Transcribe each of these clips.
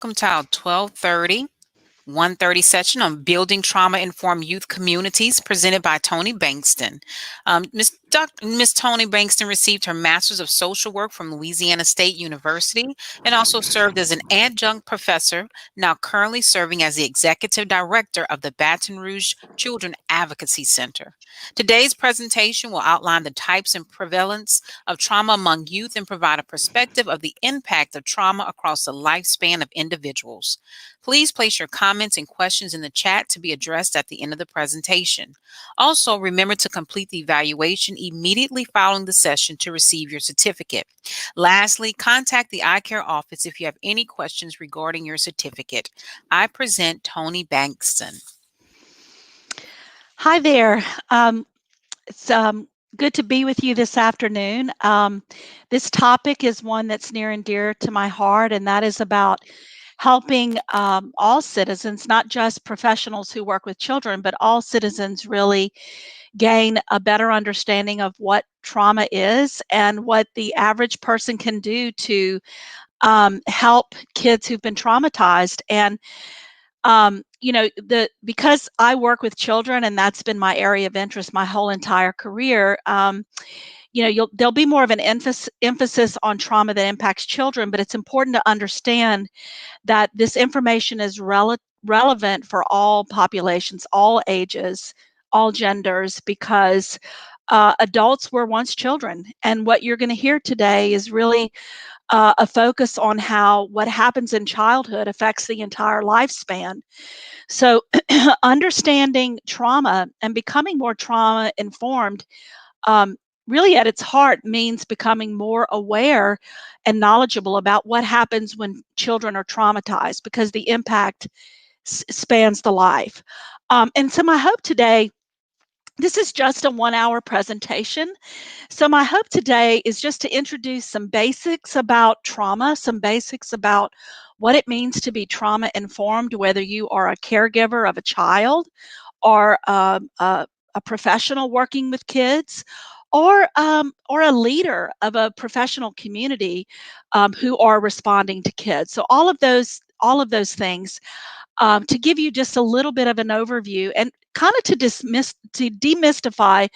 welcome to our 12:30 1:30 session on building trauma-informed youth communities presented by Tony Bankston. Miss Tony Bankston received her Master's of Social Work from Louisiana State University and also served as an adjunct professor, now currently serving as the executive director of the Baton Rouge Children Advocacy Center. Today's presentation will outline the types and prevalence of trauma among youth and provide a perspective of the impact of trauma across the lifespan of individuals. Please place your comments and questions in the chat to be addressed at the end of the presentation. Also, remember to complete the evaluation immediately following the session to receive your certificate. Lastly, contact the iCare office if you have any questions regarding your certificate. I present Tony Bankston. Hi there. It's good to be with you this afternoon. This topic is one that's near and dear to my heart, and that is about helping all citizens, not just professionals who work with children, but all citizens really gain a better understanding of what trauma is and what the average person can do to help kids who've been traumatized. And because I work with children and that's been my area of interest my whole entire career, there'll be more of an emphasis on trauma that impacts children, but it's important to understand that this information is relevant for all populations, all ages, all genders, because adults were once children. And what you're going to hear today is really a focus on how what happens in childhood affects the entire lifespan. So, understanding trauma and becoming more trauma informed, um, really at its heart means becoming more aware and knowledgeable about what happens when children are traumatized, because the impact spans the life. And so, my hope today. This is just a 1 hour presentation. So, my hope today is just to introduce some basics about trauma, some basics about what it means to be trauma informed, whether you are a caregiver of a child or a professional working with kids, or a leader of a professional community who are responding to kids. So all of those things, to give you just a little bit of an overview and kind of to demystify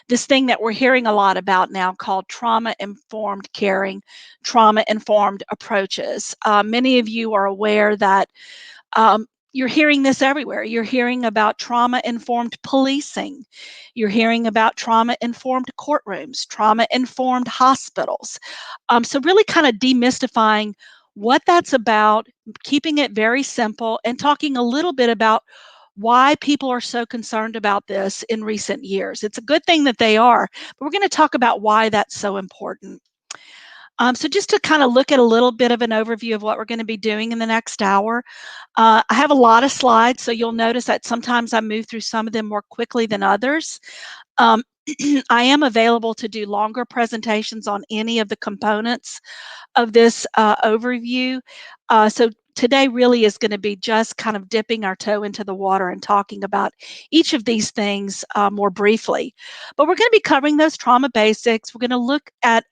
this thing that we're hearing a lot about now called trauma informed caring, trauma informed approaches. Many of you are aware that you're hearing this everywhere. You're hearing about trauma informed policing. You're hearing about trauma informed courtrooms, trauma informed hospitals. So, really kind of demystifying what that's about, keeping it very simple, and talking a little bit about why people are so concerned about this in recent years. It's a good thing that they are, but we're going to talk about why that's so important. So just to kind of look at a little bit of an overview of what we're going to be doing in the next hour, I have a lot of slides, so you'll notice that sometimes I move through some of them more quickly than others. Um, I am available to do longer presentations on any of the components of this overview. So today really is going to be just kind of dipping our toe into the water and talking about each of these things more briefly. But we're going to be covering those trauma basics. We're going to look at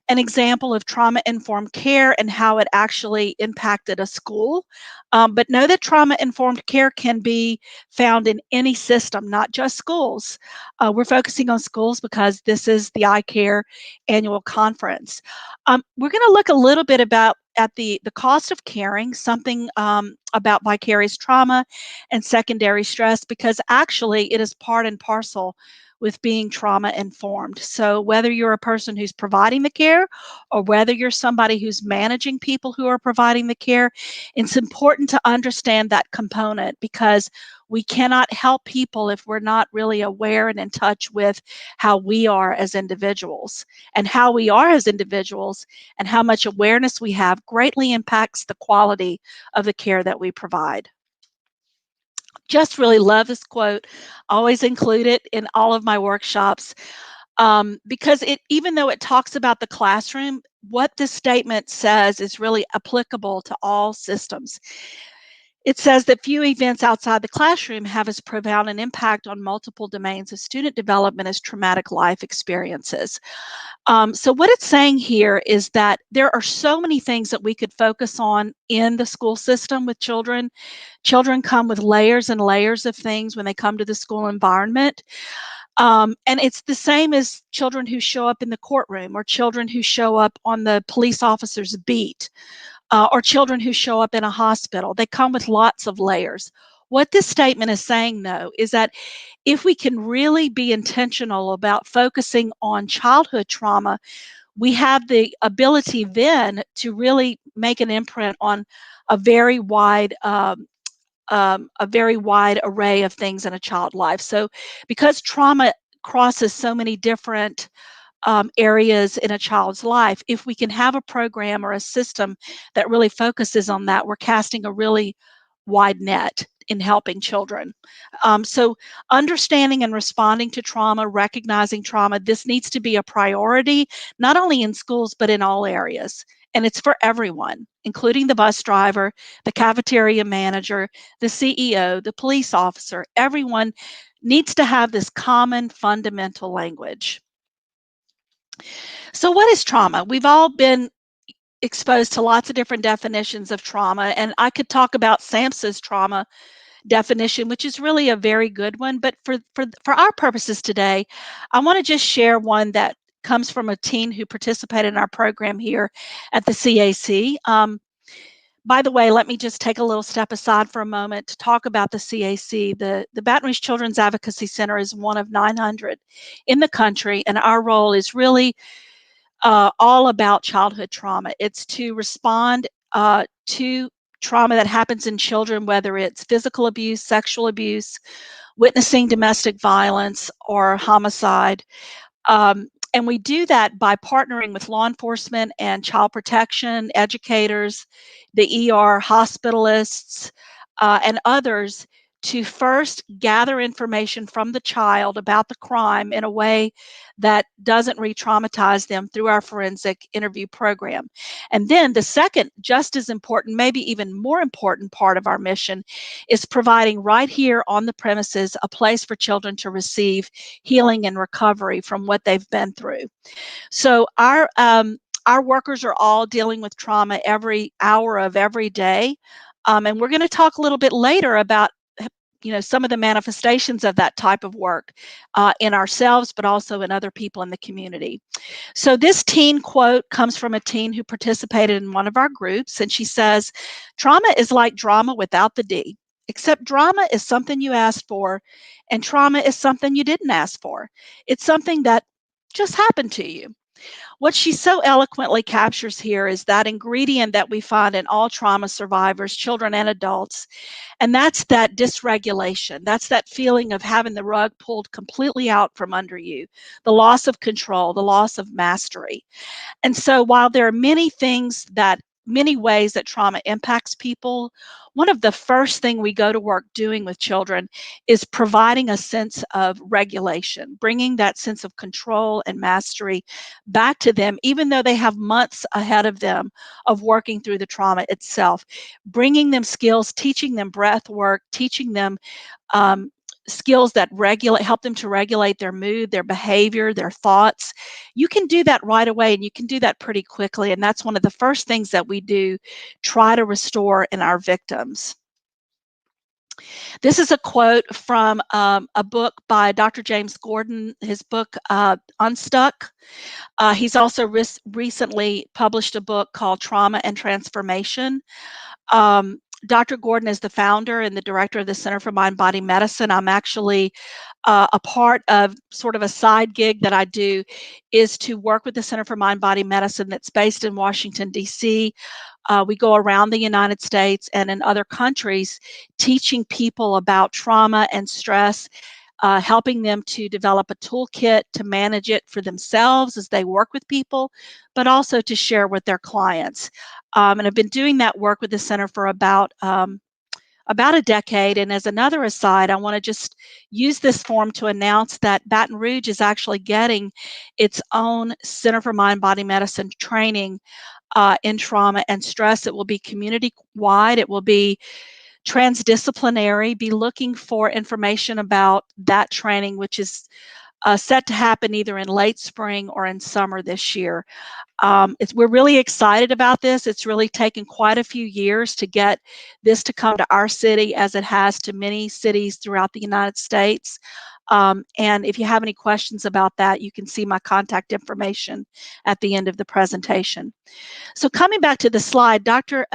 an example of trauma-informed care and how it actually impacted a school. But know that trauma-informed care can be found in any system, not just schools. We're focusing on schools because this is the iCare annual conference. We're going to look a little bit at the cost of caring, something about vicarious trauma and secondary stress, because actually it is part and parcel with being trauma informed. So whether you're a person who's providing the care or whether you're somebody who's managing people who are providing the care, it's important to understand that component, because we cannot help people if we're not really aware and in touch with how we are as individuals. And how we are as individuals and how much awareness we have greatly impacts the quality of the care that we provide. Just really love this quote. Always include it in all of my workshops, because even though it talks about the classroom, what this statement says is really applicable to all systems. It says that few events outside the classroom have as profound an impact on multiple domains of student development as traumatic life experiences. So what it's saying here is that there are so many things that we could focus on in the school system with children. Children come with layers and layers of things when they come to the school environment. And it's the same as children who show up in the courtroom or children who show up on the police officer's beat or children who show up in a hospital. They come with lots of layers. What this statement is saying, though, is that if we can really be intentional about focusing on childhood trauma, we have the ability then to really make an imprint on a very wide a very wide array of things in a child life. So because trauma crosses so many different areas in a child's life, if we can have a program or a system that really focuses on that, we're casting a really wide net in helping children. So understanding and responding to trauma, recognizing trauma, this needs to be a priority, not only in schools, but in all areas. And it's for everyone, including the bus driver, the cafeteria manager, the CEO, the police officer. Everyone needs to have this common fundamental language. So what is trauma? We've all been exposed to lots of different definitions of trauma, and I could talk about SAMHSA's trauma definition, which is really a very good one. But for our purposes today, I want to just share one that comes from a teen who participated in our program here at the CAC. By the way, let me just take a little step aside for a moment to talk about the CAC. The Baton Rouge Children's Advocacy Center is one of 900 in the country, and our role is really all about childhood trauma. It's to respond to trauma that happens in children, whether it's physical abuse, sexual abuse, witnessing domestic violence, or homicide. And we do that by partnering with law enforcement and child protection, educators, the ER, hospitalists, and others to first gather information from the child about the crime in a way that doesn't re-traumatize them through our forensic interview program. And then the second, just as important, maybe even more important part of our mission is providing right here on the premises a place for children to receive healing and recovery from what they've been through. So our workers are all dealing with trauma every hour of every day. And we're going to talk a little bit later about some of the manifestations of that type of work in ourselves, but also in other people in the community. So this teen quote comes from a teen who participated in one of our groups, and she says, "Trauma is like drama without the D, except drama is something you asked for, and trauma is something you didn't ask for. It's something that just happened to you." What she so eloquently captures here is that ingredient that we find in all trauma survivors, children and adults, and that's that dysregulation. That's that feeling of having the rug pulled completely out from under you, the loss of control, the loss of mastery. And so while there are many ways that trauma impacts people, one of the first thing we go to work doing with children is providing a sense of regulation, bringing that sense of control and mastery back to them, even though they have months ahead of them of working through the trauma itself, bringing them skills, teaching them breath work, teaching them um, skills that help them to regulate their mood, their behavior, their thoughts. You can do that right away, and you can do that pretty quickly. And that's one of the first things that we do try to restore in our victims. This is a quote from a book by Dr. James Gordon, his book Unstuck. He's also recently published a book called Trauma and Transformation. Dr. Gordon is the founder and the director of the Center for Mind Body Medicine. I'm actually a part of sort of a side gig that I do is to work with the Center for Mind Body Medicine that's based in Washington, D.C. We go around the United States and in other countries teaching people about trauma and stress, helping them to develop a toolkit to manage it for themselves as they work with people, but also to share with their clients. And I've been doing that work with the center for about a decade. And as another aside, I want to just use this forum to announce that Baton Rouge is actually getting its own Center for Mind Body Medicine training in trauma and stress. It will be community-wide. It will be transdisciplinary. Be looking for information about that training, which is set to happen either in late spring or in summer this year. We're really excited about this. It's really taken quite a few years to get this to come to our city, as it has to many cities throughout the United States. And if you have any questions about that, you can see my contact information at the end of the presentation. So coming back to the slide, Dr.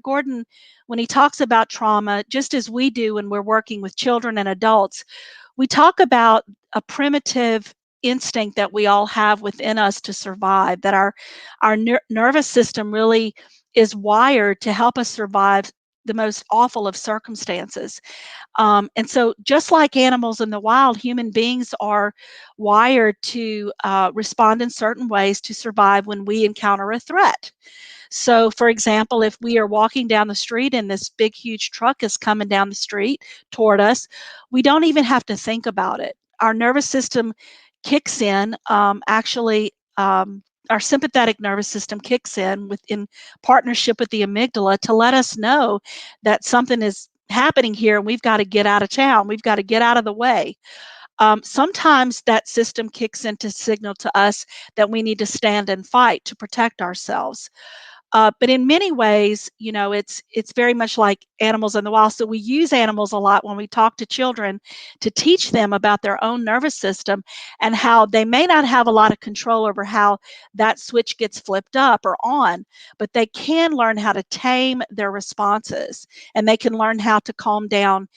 Gordon, when he talks about trauma, just as we do when we're working with children and adults, we talk about a primitive instinct that we all have within us to survive, that our nervous system really is wired to help us survive the most awful of circumstances. And so just like animals in the wild, human beings are wired to respond in certain ways to survive when we encounter a threat. So, for example, if we are walking down the street and this big, huge truck is coming down the street toward us, we don't even have to think about it. Our nervous system kicks in. Our sympathetic nervous system kicks in partnership with the amygdala to let us know that something is happening here and we've got to get out of town. We've got to get out of the way. Sometimes that system kicks in to signal to us that we need to stand and fight to protect ourselves. But in many ways, it's very much like animals in the wild. So we use animals a lot when we talk to children to teach them about their own nervous system and how they may not have a lot of control over how that switch gets flipped up or on, but they can learn how to tame their responses, and they can learn how to calm down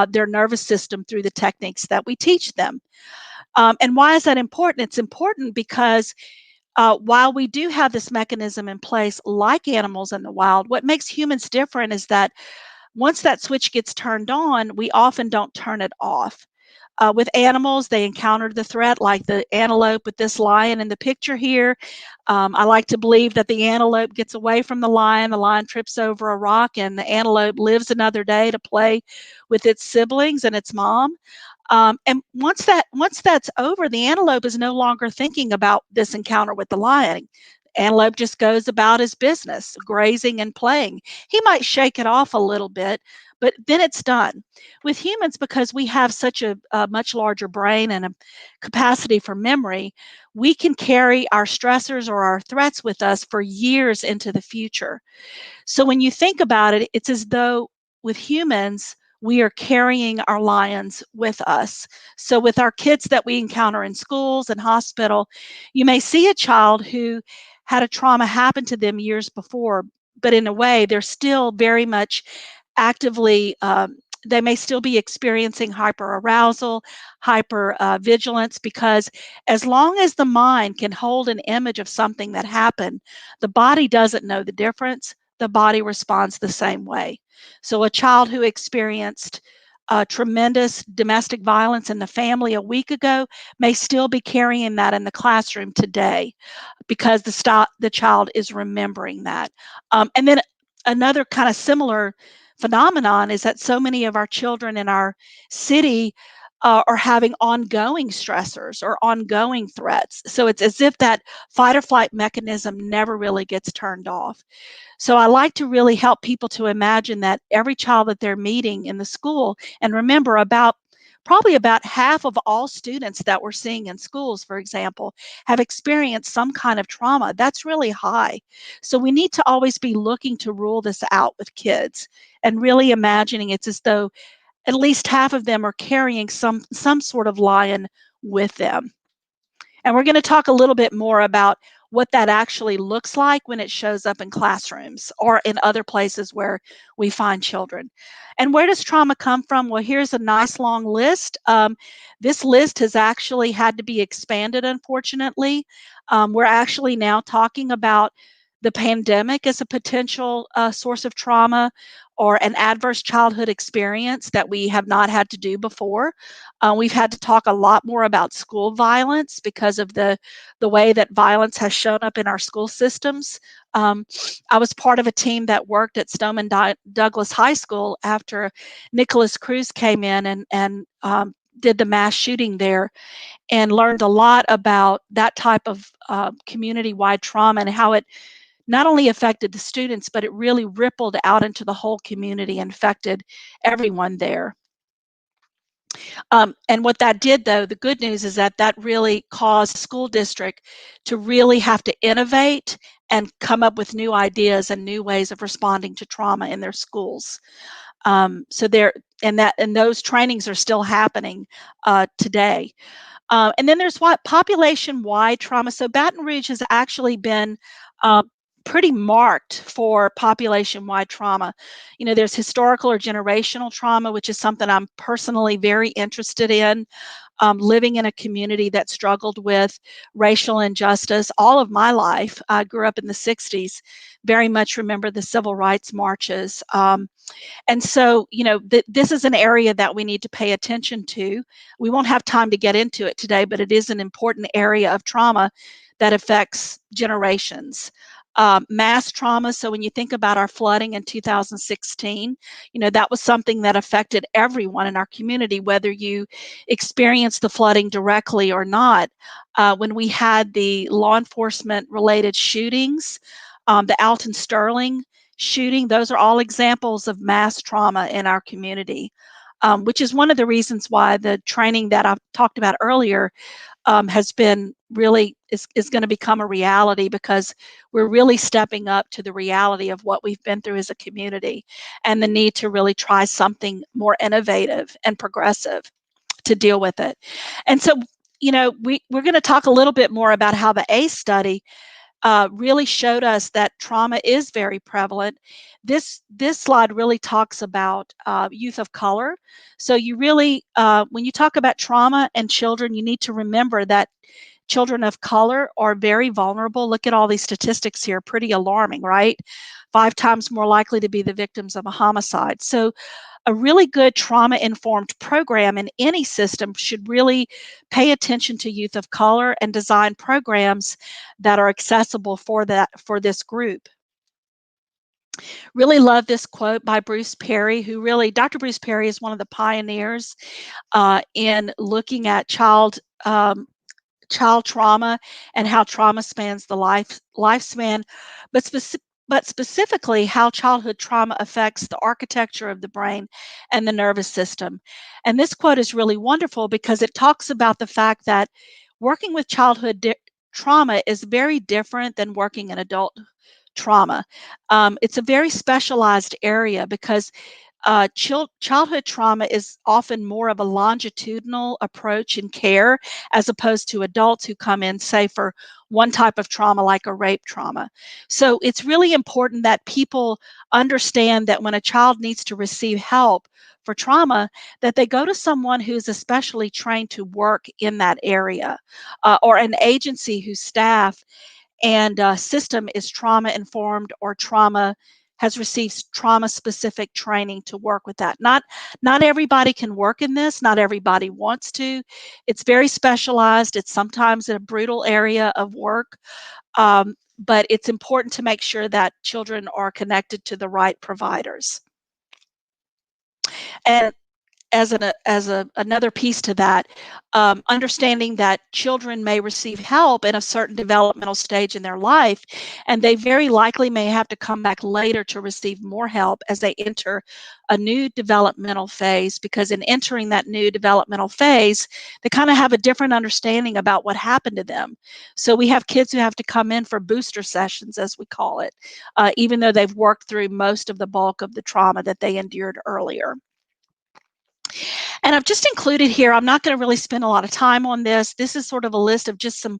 their nervous system through the techniques that we teach them. And why is that important? It's important because while we do have this mechanism in place like animals in the wild, what makes humans different is that once that switch gets turned on, we often don't turn it off. With animals, they encounter the threat, like the antelope with this lion in the picture here. I like to believe that the antelope gets away from the lion trips over a rock, and the antelope lives another day to play with its siblings and its mom. And once that's over, the antelope is no longer thinking about this encounter with the lion. Antelope just goes about his business, grazing and playing. He might shake it off a little bit, but then it's done. With humans, because we have such a much larger brain and a capacity for memory, we can carry our stressors or our threats with us for years into the future. So when you think about it, it's as though with humans, we are carrying our lions with us. So with our kids that we encounter in schools and hospital, you may see a child who had a trauma happen to them years before, but in a way, they're still very much actively, they may still be experiencing hyperarousal, hyper vigilance, because as long as the mind can hold an image of something that happened, the body doesn't know the difference. The body responds the same way. So a child who experienced tremendous domestic violence in the family a week ago may still be carrying that in the classroom today, because the child is remembering that. And then another kind of similar phenomenon is that so many of our children in our city are having ongoing stressors or ongoing threats. So it's as if that fight or flight mechanism never really gets turned off. So I like to really help people to imagine that every child that they're meeting in the school, and remember, probably about half of all students that we're seeing in schools, for example, have experienced some kind of trauma. That's really high. So we need to always be looking to rule this out with kids and really imagining it's as though at least half of them are carrying some sort of lion with them. And we're going to talk a little bit more about what that actually looks like when it shows up in classrooms or in other places where we find children. And where does trauma come from? Well, here's a nice long list. This list has actually had to be expanded, unfortunately. We're actually now talking about the pandemic as a potential source of trauma or an adverse childhood experience that we have not had to do before. We've had to talk a lot more about school violence because of the way that violence has shown up in our school systems. I was part of a team that worked at Stoneman Douglas High School after Nicholas Cruz came in and did the mass shooting there, and learned a lot about that type of community-wide trauma and how it not only affected the students, but it really rippled out into the whole community and affected everyone there. And what that did, though, the good news is that that really caused the school district to really have to innovate and come up with new ideas and new ways of responding to trauma in their schools. So there, and those trainings are still happening today. And then there's what population-wide trauma. So Baton Rouge has actually been uh, pretty marked for population-wide trauma. You know, there's historical or generational trauma, which is something I'm personally very interested in. Living in a community that struggled with racial injustice all of my life. I grew up in the 60s, very much remember the civil rights marches. And so, you know, this is an area that we need to pay attention to. We won't have time to get into it today, but it is an important area of trauma that affects generations. Mass trauma. So when you think about our flooding in 2016, you know, that was something that affected everyone in our community, whether you experienced the flooding directly or not. When we had the law enforcement related shootings, the Alton Sterling shooting, those are all examples of mass trauma in our community, which is one of the reasons why the training that I talked about earlier has been really is going to become a reality, because we're really stepping up to the reality of what we've been through as a community and the need to really try something more innovative and progressive to deal with it. And so, you know, we're going to talk a little bit more about how the ACE study really showed us that trauma is very prevalent. This slide really talks about youth of color. So you really, when you talk about trauma and children, you need to remember that children of color are very vulnerable. Look at all these statistics here, pretty alarming, right? 5 times more likely to be the victims of a homicide. So a really good trauma-informed program in any system should really pay attention to youth of color and design programs that are accessible for this group. Really love this quote by Bruce Perry, who really, Dr. Bruce Perry is one of the pioneers in looking at child trauma and how trauma spans the lifespan, but specifically how childhood trauma affects the architecture of the brain and the nervous system. And this quote is really wonderful because it talks about the fact that working with childhood trauma is very different than working in adult trauma. It's a very specialized area because childhood trauma is often more of a longitudinal approach in care, as opposed to adults who come in, say, for one type of trauma like a rape trauma. So it's really important that people understand that when a child needs to receive help for trauma, that they go to someone who's especially trained to work in that area, or an agency whose staff and system is trauma informed or trauma has received trauma specific training to work with that. Not everybody can work in this, not everybody wants to. It's very specialized. It's sometimes a brutal area of work, but it's important to make sure that children are connected to the right providers. And another piece to that, understanding that children may receive help in a certain developmental stage in their life, and they very likely may have to come back later to receive more help as they enter a new developmental phase, because in entering that new developmental phase, they kind of have a different understanding about what happened to them. So we have kids who have to come in for booster sessions, as we call it, even though they've worked through most of the bulk of the trauma that they endured earlier. And I've just included here, I'm not going to really spend a lot of time on this. This is sort of a list of just some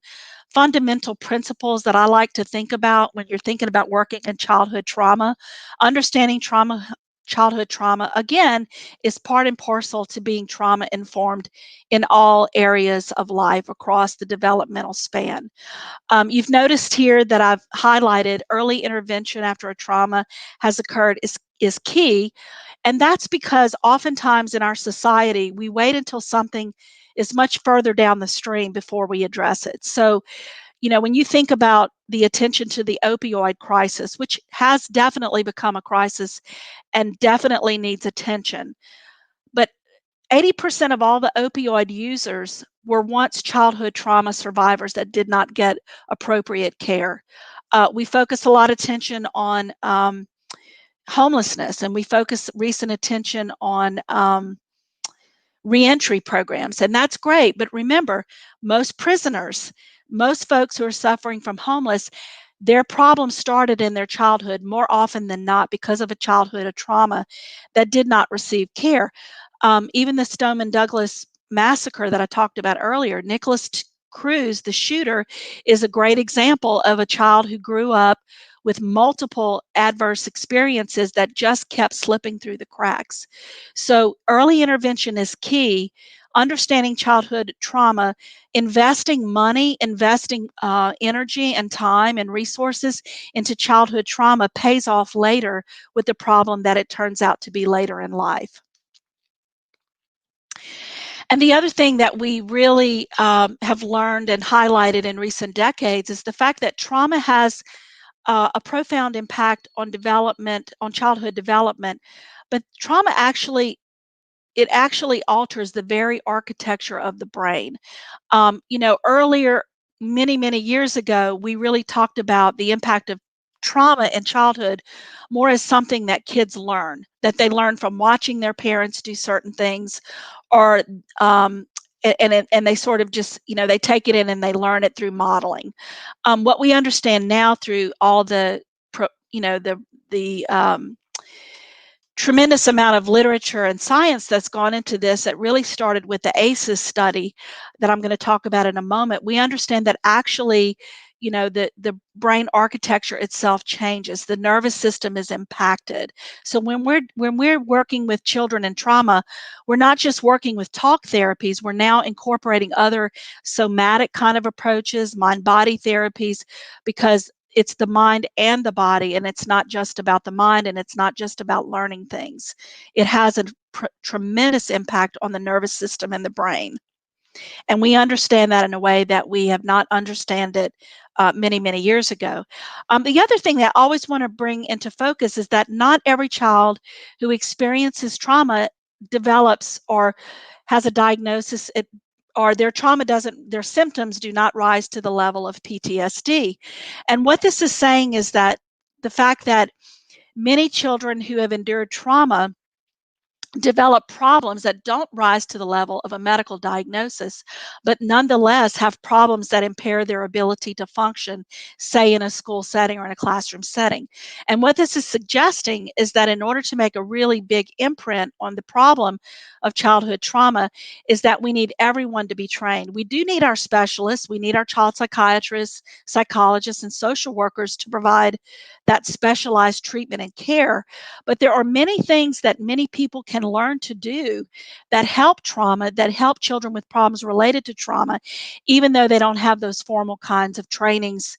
fundamental principles that I like to think about when you're thinking about working in childhood trauma. Understanding childhood trauma, again, is part and parcel to being trauma informed in all areas of life across the developmental span. You've noticed here that I've highlighted early intervention after a trauma has occurred is key. And that's because oftentimes in our society, we wait until something is much further down the stream before we address it. So, you know, when you think about the attention to the opioid crisis, which has definitely become a crisis and definitely needs attention, but 80% of all the opioid users were once childhood trauma survivors that did not get appropriate care. We focus a lot of attention on homelessness, and we focus recent attention on reentry programs, and that's great. But remember, most prisoners, most folks who are suffering from homeless, their problems started in their childhood more often than not because of a childhood of trauma that did not receive care. Even the Stoneman Douglas massacre that I talked about earlier, Nicholas Cruz, the shooter, is a great example of a child who grew up with multiple adverse experiences that just kept slipping through the cracks. So early intervention is key. Understanding childhood trauma, investing money, investing energy and time and resources into childhood trauma pays off later with the problem that it turns out to be later in life. And the other thing that we really have learned and highlighted in recent decades is the fact that trauma has a profound impact on development, on childhood development, but trauma actually alters the very architecture of the brain. Earlier, many years ago, we really talked about the impact of trauma in childhood more as something that kids learn, that they learn from watching their parents do certain things, or and they sort of just, they take it in and they learn it through modeling. What we understand now through all the tremendous amount of literature and science that's gone into this, that really started with the ACEs study that I'm going to talk about in a moment. We understand that actually, the brain architecture itself changes. The nervous system is impacted. So when we're working with children in trauma, we're not just working with talk therapies. We're now incorporating other somatic kind of approaches, mind-body therapies, because it's the mind and the body, and it's not just about the mind, and it's not just about learning things. It has a tremendous impact on the nervous system and the brain. And we understand that in a way that we have not understand it many years ago. The other thing that I always want to bring into focus is that not every child who experiences trauma develops or has a diagnosis, or their their symptoms do not rise to the level of PTSD. And what this is saying is that the fact that many children who have endured trauma develop problems that don't rise to the level of a medical diagnosis, but nonetheless have problems that impair their ability to function, say in a school setting or in a classroom setting. And what this is suggesting is that in order to make a really big imprint on the problem of childhood trauma, is that we need everyone to be trained. We do need our specialists, we need our child psychiatrists, psychologists, and social workers to provide that specialized treatment and care. But there are many things that many people can learn to do that help trauma, that help children with problems related to trauma, even though they don't have those formal kinds of trainings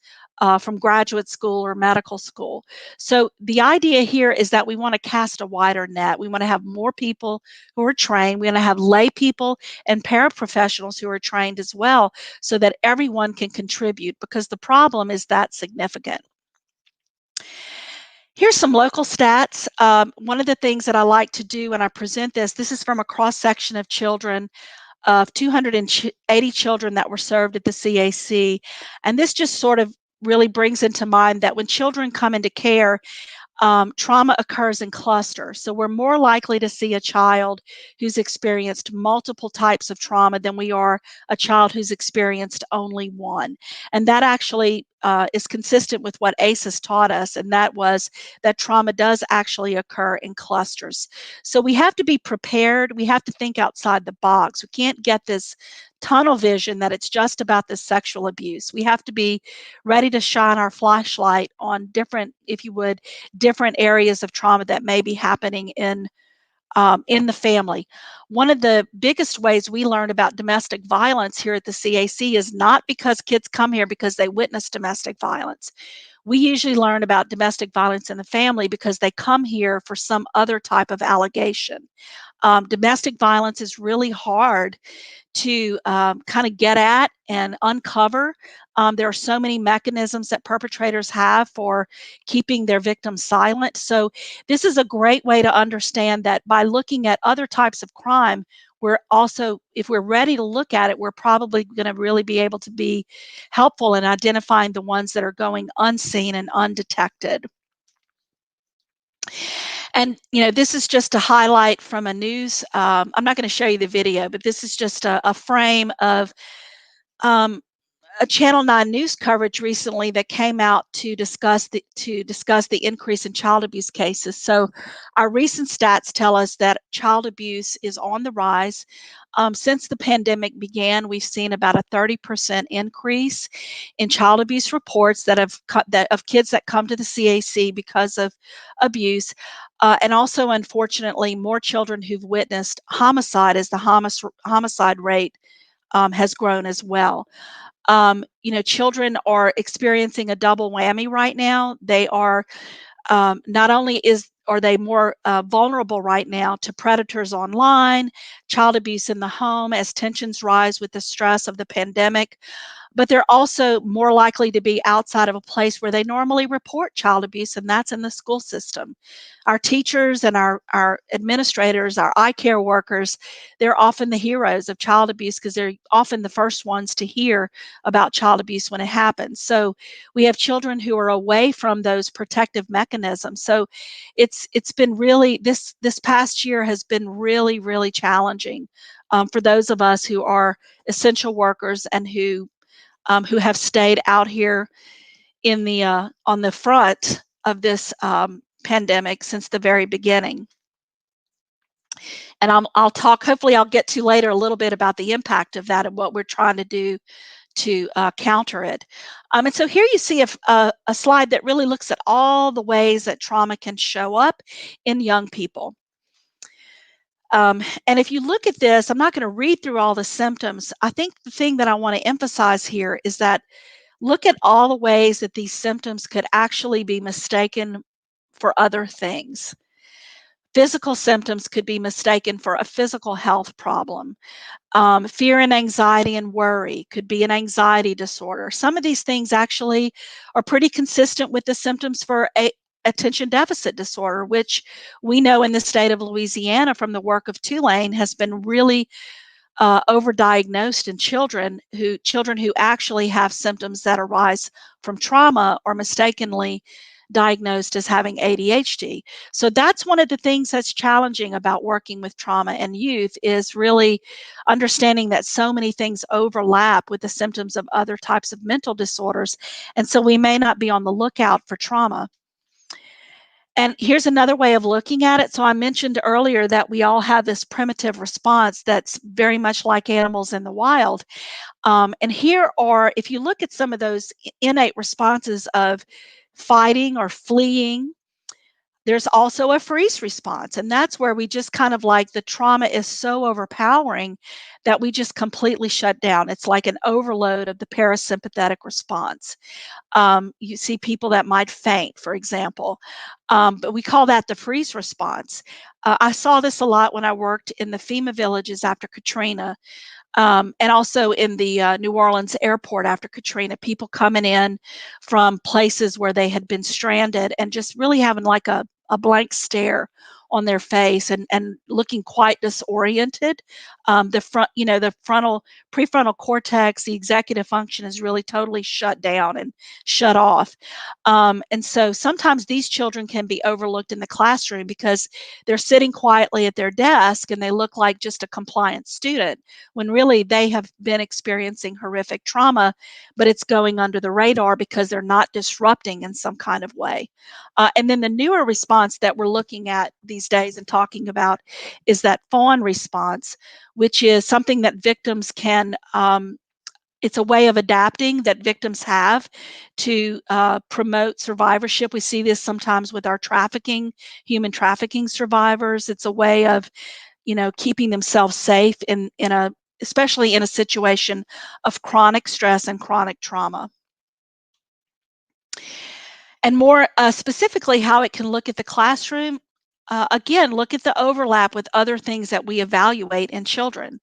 from graduate school or medical school. So the idea here is that we want to cast a wider net. We want to have more people who are trained. We want to have lay people and paraprofessionals who are trained as well, so that everyone can contribute, because the problem is that significant. Here's some local stats. One of the things that I like to do when I present this is from a cross-section of children, of 280 children that were served at the CAC. And this just sort of really brings into mind that when children come into care, trauma occurs in clusters. So we're more likely to see a child who's experienced multiple types of trauma than we are a child who's experienced only one. And that actually is consistent with what ACEs taught us, and that was that trauma does actually occur in clusters. So we have to be prepared. We have to think outside the box. We can't get this tunnel vision that it's just about the sexual abuse. We have to be ready to shine our flashlight on different, if you would, different areas of trauma that may be happening in the family. One of the biggest ways we learn about domestic violence here at the CAC is not because kids come here because they witness domestic violence. We usually learn about domestic violence in the family because they come here for some other type of allegation. Domestic violence is really hard to kind of get at and uncover. There are so many mechanisms that perpetrators have for keeping their victims silent. So this is a great way to understand that by looking at other types of crime, we're also, if we're ready to look at it, we're probably going to really be able to be helpful in identifying the ones that are going unseen and undetected. And, this is just a highlight from a news. I'm not going to show you the video, but this is just a frame of um, a Channel 9 news coverage recently that came out to discuss the increase in child abuse cases. So our recent stats tell us that child abuse is on the rise. Since the pandemic began, we've seen about a 30% increase in child abuse reports of kids that come to the CAC because of abuse. And also, unfortunately, more children who've witnessed homicide, as the homicide rate has grown as well. Children are experiencing a double whammy right now. They are not only are they more vulnerable right now to predators online, child abuse in the home as tensions rise with the stress of the pandemic, but they're also more likely to be outside of a place where they normally report child abuse, and that's in the school system. Our teachers and our administrators, our eye care workers, they're often the heroes of child abuse because they're often the first ones to hear about child abuse when it happens. So we have children who are away from those protective mechanisms. So it's been really, this past year has been really, really challenging for those of us who are essential workers and who have stayed out here in the on the front of this pandemic since the very beginning. And I'll talk, hopefully I'll get to later a little bit about the impact of that and what we're trying to do to counter it. And so here you see a slide that really looks at all the ways that trauma can show up in young people. And if you look at this, I'm not going to read through all the symptoms. I think the thing that I want to emphasize here is that look at all the ways that these symptoms could actually be mistaken for other things. Physical symptoms could be mistaken for a physical health problem. Fear and anxiety and worry could be an anxiety disorder. Some of these things actually are pretty consistent with the symptoms for attention deficit disorder, which we know in the state of Louisiana from the work of Tulane has been really overdiagnosed in children who actually have symptoms that arise from trauma or mistakenly diagnosed as having ADHD. So that's one of the things that's challenging about working with trauma and youth is really understanding that so many things overlap with the symptoms of other types of mental disorders. And so we may not be on the lookout for trauma. And here's another way of looking at it. So I mentioned earlier that we all have this primitive response that's very much like animals in the wild. And here are, if you look at some of those innate responses of fighting or fleeing, there's also a freeze response. And that's where we just kind of like the trauma is so overpowering that we just completely shut down. It's like an overload of the parasympathetic response. You see people that might faint, for example, but we call that the freeze response. I saw this a lot when I worked in the FEMA villages after Katrina, and also in the New Orleans airport after Katrina, people coming in from places where they had been stranded and just really having like a blank stare on their face and looking quite disoriented. The prefrontal cortex, the executive function is really totally shut down and shut off. And so sometimes these children can be overlooked in the classroom because they're sitting quietly at their desk and they look like just a compliant student when really they have been experiencing horrific trauma, but it's going under the radar because they're not disrupting in some kind of way. And then the newer response that we're looking at these days and talking about is that fawn response, which is something that victims can, it's a way of adapting that victims have to promote survivorship. We see this sometimes with our human trafficking survivors. It's a way of, keeping themselves safe especially in a situation of chronic stress and chronic trauma. And more specifically, how it can look at the classroom. Again, look at the overlap with other things that we evaluate in children.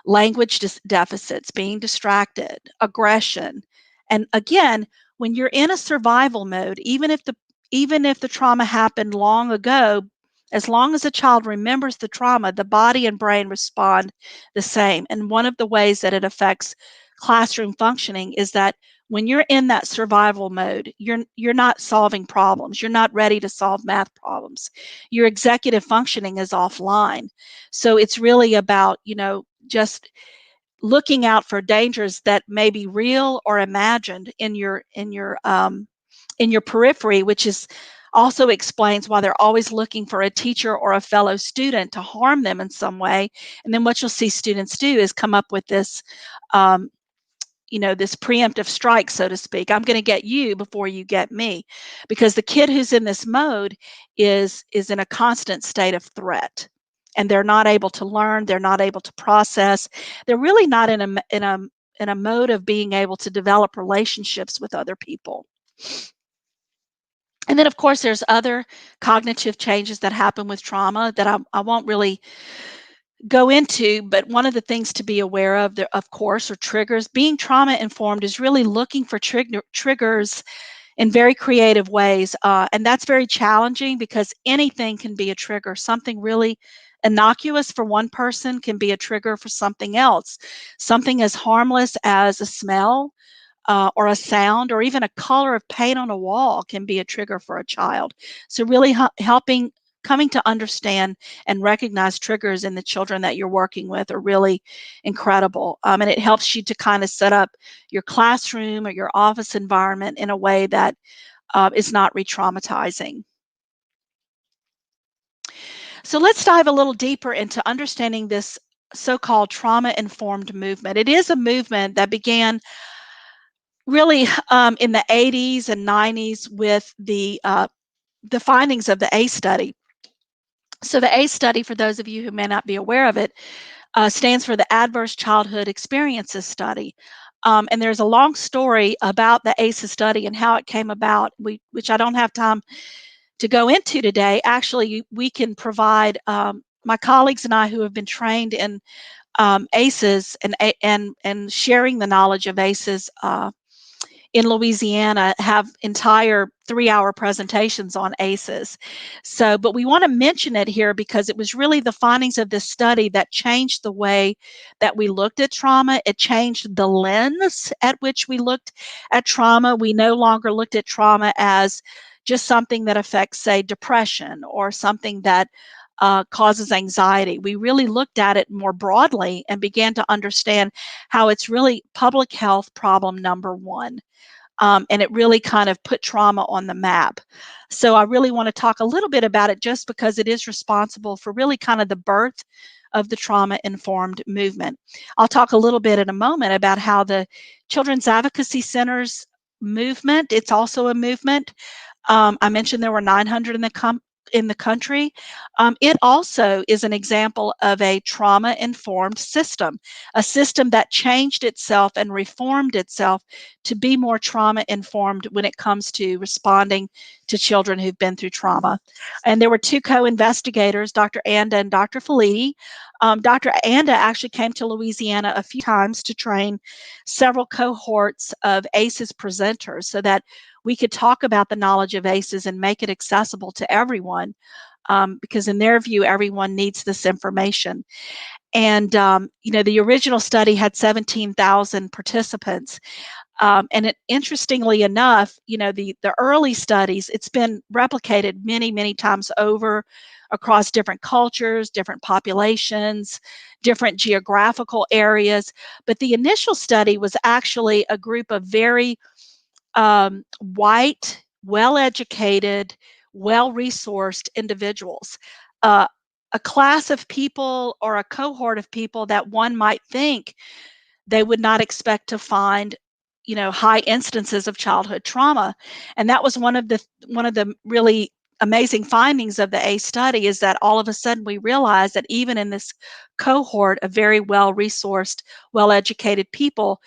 Language deficits, being distracted, aggression. And again, when you're in a survival mode, even if the trauma happened long ago, As long as a child remembers the trauma, the body and brain respond the same. And one of the ways that it affects classroom functioning is that when you're in that survival mode, you're not solving problems. You're not ready to solve math problems. Your executive functioning is offline. So it's really about, just looking out for dangers that may be real or imagined in your periphery, which is also explains why they're always looking for a teacher or a fellow student to harm them in some way. And then what you'll see students do is come up with this, um, this preemptive strike, so to speak. I'm going to get you before you get me, because the kid who's in this mode is in a constant state of threat, and they're not able to learn. They're not able to process. They're really not in a mode of being able to develop relationships with other people. And then, of course, there's other cognitive changes that happen with trauma that I won't really go into, but one of the things to be aware of course, are triggers. Being trauma informed is really looking for triggers in very creative ways. And that's very challenging because anything can be a trigger. Something really innocuous for one person can be a trigger for something else. Something as harmless as a smell or a sound or even a color of paint on a wall can be a trigger for a child. So really helping coming to understand and recognize triggers in the children that you're working with are really incredible. And it helps you to kind of set up your classroom or your office environment in a way that is not re-traumatizing. So let's dive a little deeper into understanding this so-called trauma-informed movement. It is a movement that began really in the 80s and 90s with the findings of the ACE study. So the ACE study, for those of you who may not be aware of it, stands for the Adverse Childhood Experiences Study. And there's a long story about the ACEs study and how it came about, which I don't have time to go into today. Actually, we can provide my colleagues and I who have been trained in ACEs and sharing the knowledge of ACEs in Louisiana have entire 3-hour presentations on ACEs. So, but we want to mention it here because it was really the findings of this study that changed the way that we looked at trauma. It changed the lens at which we looked at trauma. We no longer looked at trauma as just something that affects, say, depression or something that causes anxiety. We really looked at it more broadly and began to understand how it's really public health problem number one. And it really kind of put trauma on the map. So I really want to talk a little bit about it just because it is responsible for really kind of the birth of the trauma-informed movement. I'll talk a little bit in a moment about how the Children's Advocacy Center's movement, it's also a movement. I mentioned there were 900 in the country. It also is an example of a trauma-informed system, a system that changed itself and reformed itself to be more trauma-informed when it comes to responding to children who've been through trauma. And there were two co-investigators, Dr. Anda and Dr. Felitti. Dr. Anda actually came to Louisiana a few times to train several cohorts of ACEs presenters so that we could talk about the knowledge of ACEs and make it accessible to everyone, because in their view, everyone needs this information. And, the original study had 17,000 participants. Interestingly enough, the early studies, it's been replicated many, many times over across different cultures, different populations, different geographical areas. But the initial study was actually a group of very white, well-educated, well-resourced individuals, uh, a class of people or a cohort of people that one might think they would not expect to find, high instances of childhood trauma. And that was one of the really amazing findings of the ACE study, is that all of a sudden we realized that even in this cohort of very well-resourced, well-educated people,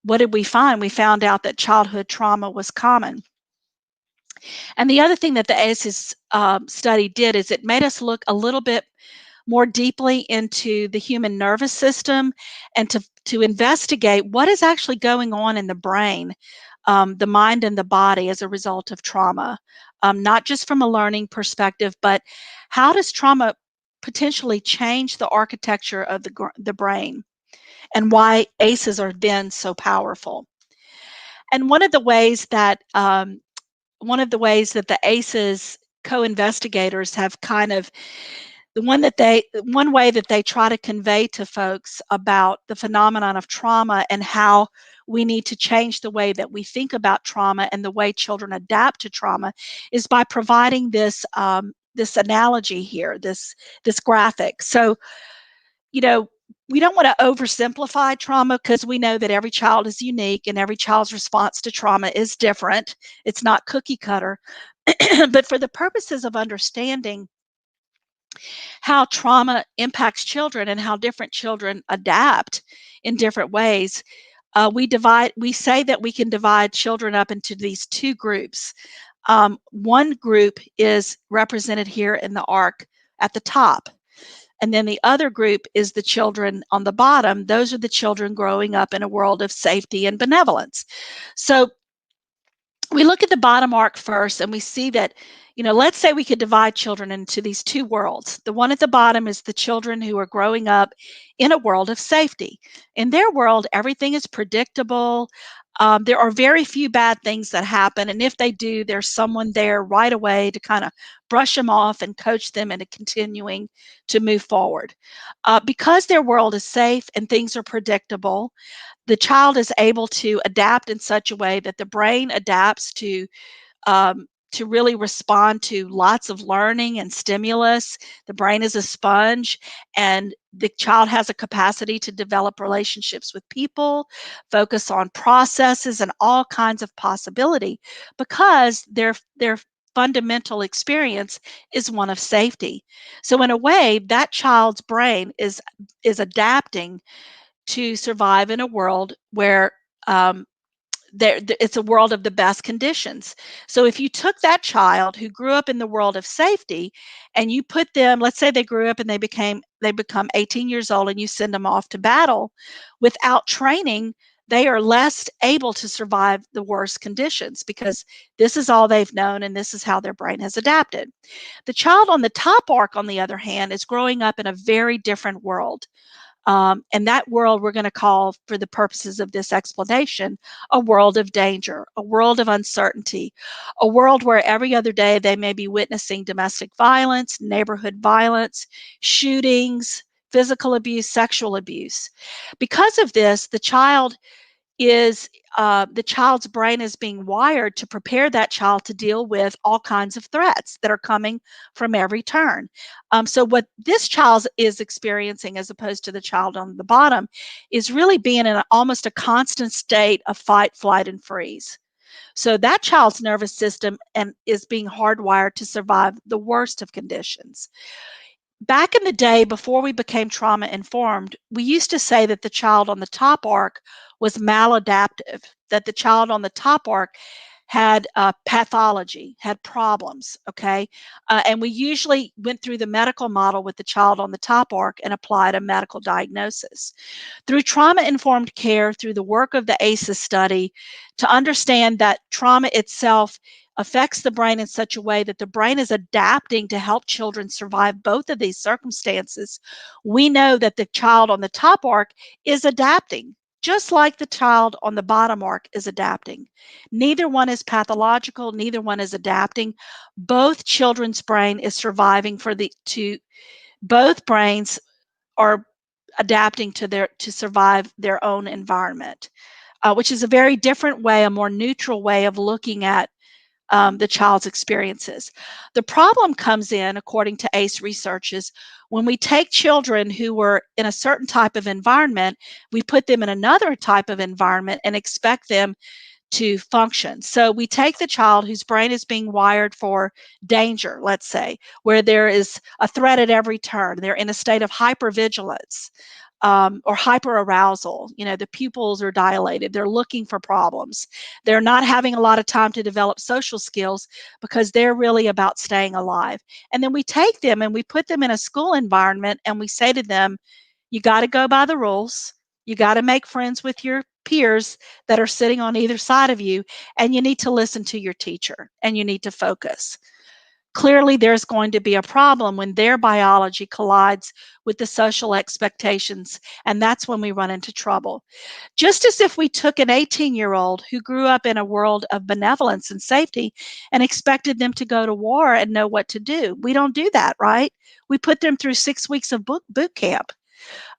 what did we find? We found out that childhood trauma was common. And the other thing that the ACEs study did is it made us look a little bit more deeply into the human nervous system and to investigate what is actually going on in the brain, the mind and the body as a result of trauma. not just from a learning perspective, but how does trauma potentially change the architecture of the brain, and why ACEs are then so powerful. And one of the ways that the ACEs co-investigators have kind of one way that they try to convey to folks about the phenomenon of trauma and how we need to change the way that we think about trauma and the way children adapt to trauma is by providing this analogy here, this graphic. So, you know, we don't want to oversimplify trauma because we know that every child is unique and every child's response to trauma is different. It's not cookie cutter. But for the purposes of understanding how trauma impacts children and how different children adapt in different ways, we say that we can divide children up into these two groups. One group is represented here in the arc at the top. And then the other group is the children on the bottom. Those are the children growing up in a world of safety and benevolence. So we look at the bottom arc first and we see that, let's say we could divide children into these two worlds. The one at the bottom is the children who are growing up in a world of safety. In their world, everything is predictable. There are very few bad things that happen. And if they do, there's someone there right away to kind of brush them off and coach them into continuing to move forward. Because their world is safe and things are predictable, the child is able to adapt in such a way that the brain adapts to really respond to lots of learning and stimulus. The brain is a sponge, and the child has a capacity to develop relationships with people, focus on processes and all kinds of possibility because their fundamental experience is one of safety. So in a way, that child's brain is adapting to survive in a world where it's a world of the best conditions. So if you took that child who grew up in the world of safety and you put them, let's say they grew up and they become 18 years old and you send them off to battle without training, they are less able to survive the worst conditions because this is all they've known and this is how their brain has adapted. The child on the top arc, on the other hand, is growing up in a very different world. And that world we're going to call, for the purposes of this explanation, a world of danger, a world of uncertainty, a world where every other day they may be witnessing domestic violence, neighborhood violence, shootings, physical abuse, sexual abuse. Because of this, the child's brain is being wired to prepare that child to deal with all kinds of threats that are coming from every turn. So what this child is experiencing, as opposed to the child on the bottom, is really being in almost a constant state of fight, flight, and freeze. So that child's nervous system is being hardwired to survive the worst of conditions. Back in the day, before we became trauma informed, we used to say that the child on the top arc was maladaptive, that the child on the top arc had pathology, had problems, okay? And we usually went through the medical model with the child on the top arc and applied a medical diagnosis. Through trauma-informed care, through the work of the ACEs study, to understand that trauma itself affects the brain in such a way that the brain is adapting to help children survive both of these circumstances, we know that the child on the top arc is adapting, just like the child on the bottom arc is adapting. Neither one is pathological, neither one is adapting. Both children's brain is surviving both brains are adapting to survive their own environment, which is a very different way, a more neutral way of looking at the child's experiences. The problem comes in, according to ACE researchers, when we take children who were in a certain type of environment, we put them in another type of environment and expect them to function. So we take the child whose brain is being wired for danger, let's say, where there is a threat at every turn. They're in a state of hypervigilance. Or hyperarousal. The pupils are dilated. They're looking for problems. They're not having a lot of time to develop social skills because they're really about staying alive. And then we take them and we put them in a school environment and we say to them, you got to go by the rules. You got to make friends with your peers that are sitting on either side of you, and you need to listen to your teacher and you need to focus. Clearly, there's going to be a problem when their biology collides with the social expectations, and that's when we run into trouble. Just as if we took an 18-year-old who grew up in a world of benevolence and safety and expected them to go to war and know what to do. We don't do that, right? We put them through 6 weeks of boot camp.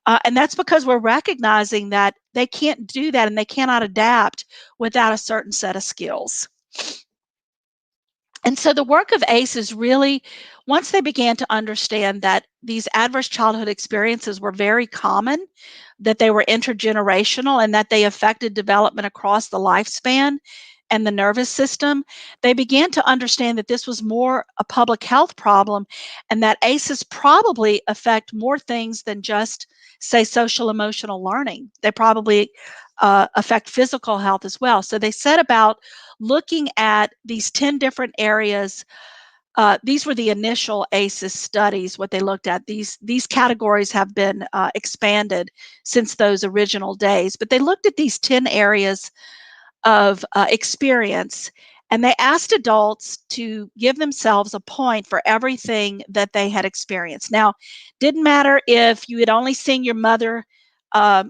And that's because we're recognizing that they can't do that and they cannot adapt without a certain set of skills. And so the work of ACEs really, once they began to understand that these adverse childhood experiences were very common, that they were intergenerational, and that they affected development across the lifespan and the nervous system, they began to understand that this was more a public health problem and that ACEs probably affect more things than just, say, social emotional learning. They probably affect physical health as well. So they set about looking at these 10 different areas. These were the initial ACEs studies, what they looked at. These categories have been expanded since those original days, but they looked at these 10 areas of experience, and they asked adults to give themselves a point for everything that they had experienced. Now, didn't matter if you had only seen your mother uh,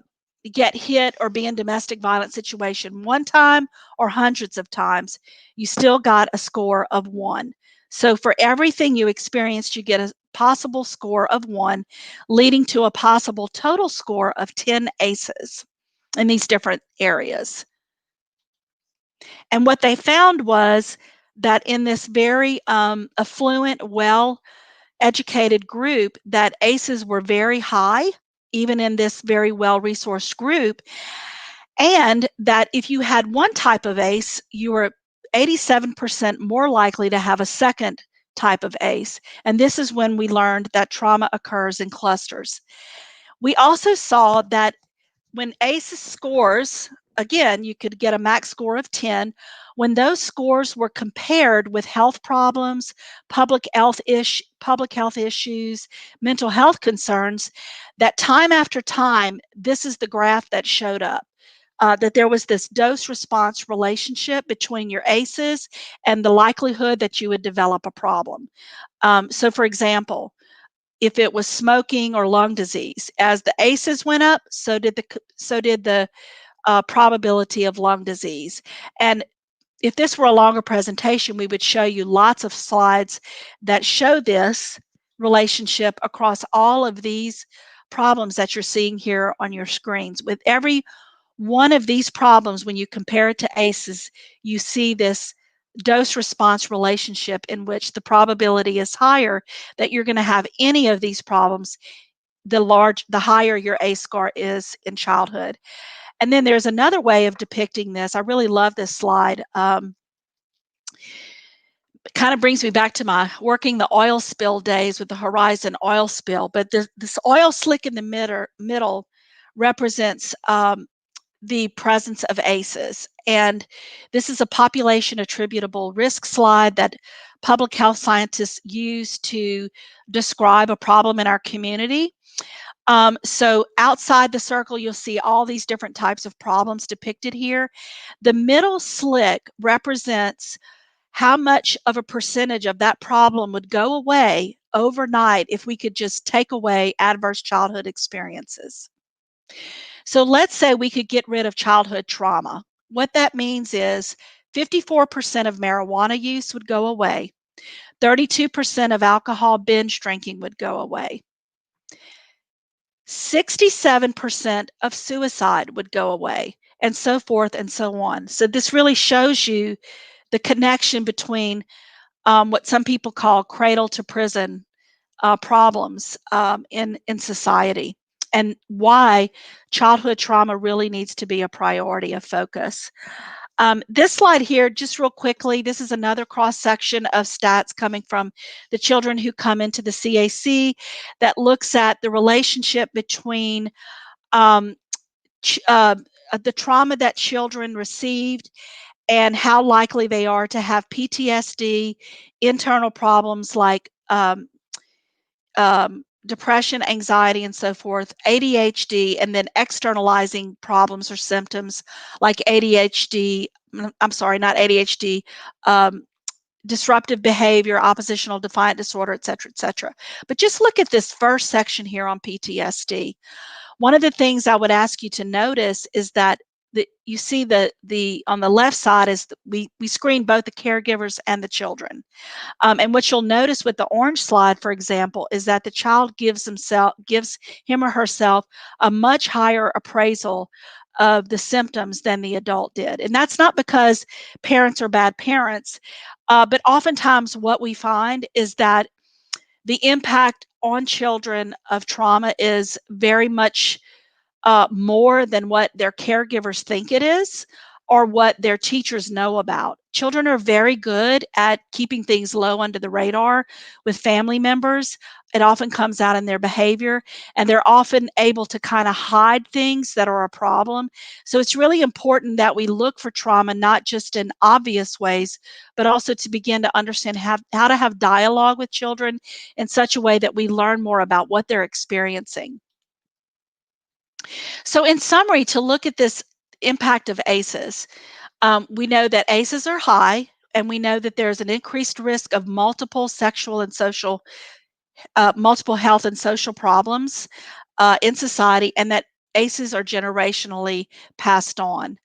get hit or be in domestic violence situation one time or hundreds of times, you still got a score of 1. So for everything you experienced, you get a possible score of 1, leading to a possible total score of 10 ACEs in these different areas. And what they found was that in this very affluent, well-educated group, that ACEs were very high, even in this very well-resourced group, and that if you had one type of ACE, you were 87% more likely to have a second type of ACE. And this is when we learned that trauma occurs in clusters. We also saw that when ACEs scores, again, you could get a max score of 10. When those scores were compared with health problems, public health issues, mental health concerns, that time after time, this is the graph that showed up. That there was this dose-response relationship between your ACEs and the likelihood that you would develop a problem. So, for example, if it was smoking or lung disease, as the ACEs went up, so did the probability of lung disease. And if this were a longer presentation, we would show you lots of slides that show this relationship across all of these problems that you're seeing here on your screens. With every one of these problems, when you compare it to ACEs, you see this dose response relationship in which the probability is higher that you're going to have any of these problems the higher your ACE score is in childhood. And then there's another way of depicting this. I really love this slide. It kind of brings me back to my working the oil spill days with the Horizon oil spill. But this oil slick in the middle represents the presence of ACEs. And this is a population attributable risk slide that public health scientists use to describe a problem in our community. So outside the circle, you'll see all these different types of problems depicted here. The middle slick represents how much of a percentage of that problem would go away overnight if we could just take away adverse childhood experiences. So let's say we could get rid of childhood trauma. What that means is 54% of marijuana use would go away, 32% of alcohol binge drinking would go away, 67% of suicide would go away, and so forth and so on. So this really shows you the connection between what some people call cradle to prison problems in society, and why childhood trauma really needs to be a priority of focus. This slide here, just real quickly, this is another cross-section of stats coming from the children who come into the CAC that looks at the relationship between the trauma that children received and how likely they are to have PTSD, internal problems like depression, anxiety, and so forth, ADHD, and then externalizing problems or symptoms like ADHD, I'm sorry, not ADHD, um, disruptive behavior, oppositional defiant disorder, et cetera, et cetera. But just look at this first section here on PTSD. One of the things I would ask you to notice is that you see the on the left side is we screen both the caregivers and the children. And what you'll notice with the orange slide, for example, is that the child gives him or herself a much higher appraisal of the symptoms than the adult did. And that's not because parents are bad parents, but oftentimes what we find is that the impact on children of trauma is very much more than what their caregivers think it is or what their teachers know about. Children are very good at keeping things low under the radar with family members. It often comes out in their behavior, and they're often able to kind of hide things that are a problem. So it's really important that we look for trauma not just in obvious ways, but also to begin to understand how to have dialogue with children in such a way that we learn more about what they're experiencing. So, in summary, to look at this impact of ACEs, we know that ACEs are high, and we know that there's an increased risk of multiple health and social problems in society, and that ACEs are generationally passed on.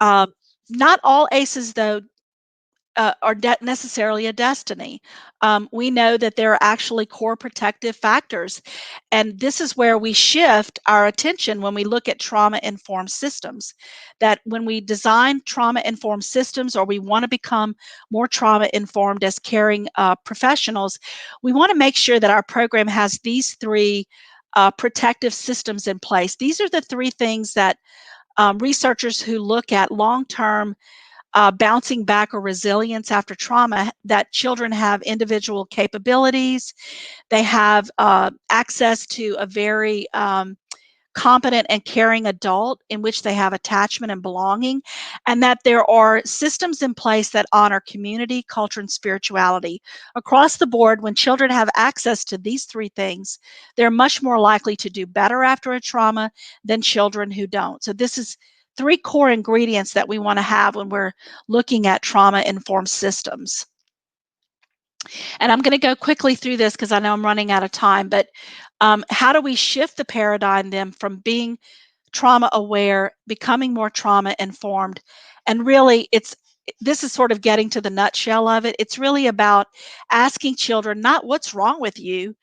Um, Not all ACEs, though, are necessarily a destiny. We know that there are actually core protective factors, and this is where we shift our attention when we look at trauma-informed systems. That when we design trauma-informed systems, or we want to become more trauma-informed as caring professionals, we want to make sure that our program has these three protective systems in place. These are the three things that researchers who look at long-term bouncing back or resilience after trauma, that children have individual capabilities, they have access to a very competent and caring adult in which they have attachment and belonging, and that there are systems in place that honor community, culture, and spirituality. Across the board, when children have access to these three things, they're much more likely to do better after a trauma than children who don't. So this is three core ingredients that we want to have when we're looking at trauma-informed systems. And I'm going to go quickly through this because I know I'm running out of time, but how do we shift the paradigm then from being trauma aware, becoming more trauma informed? And really, this is sort of getting to the nutshell of it. It's really about asking children not what's wrong with you,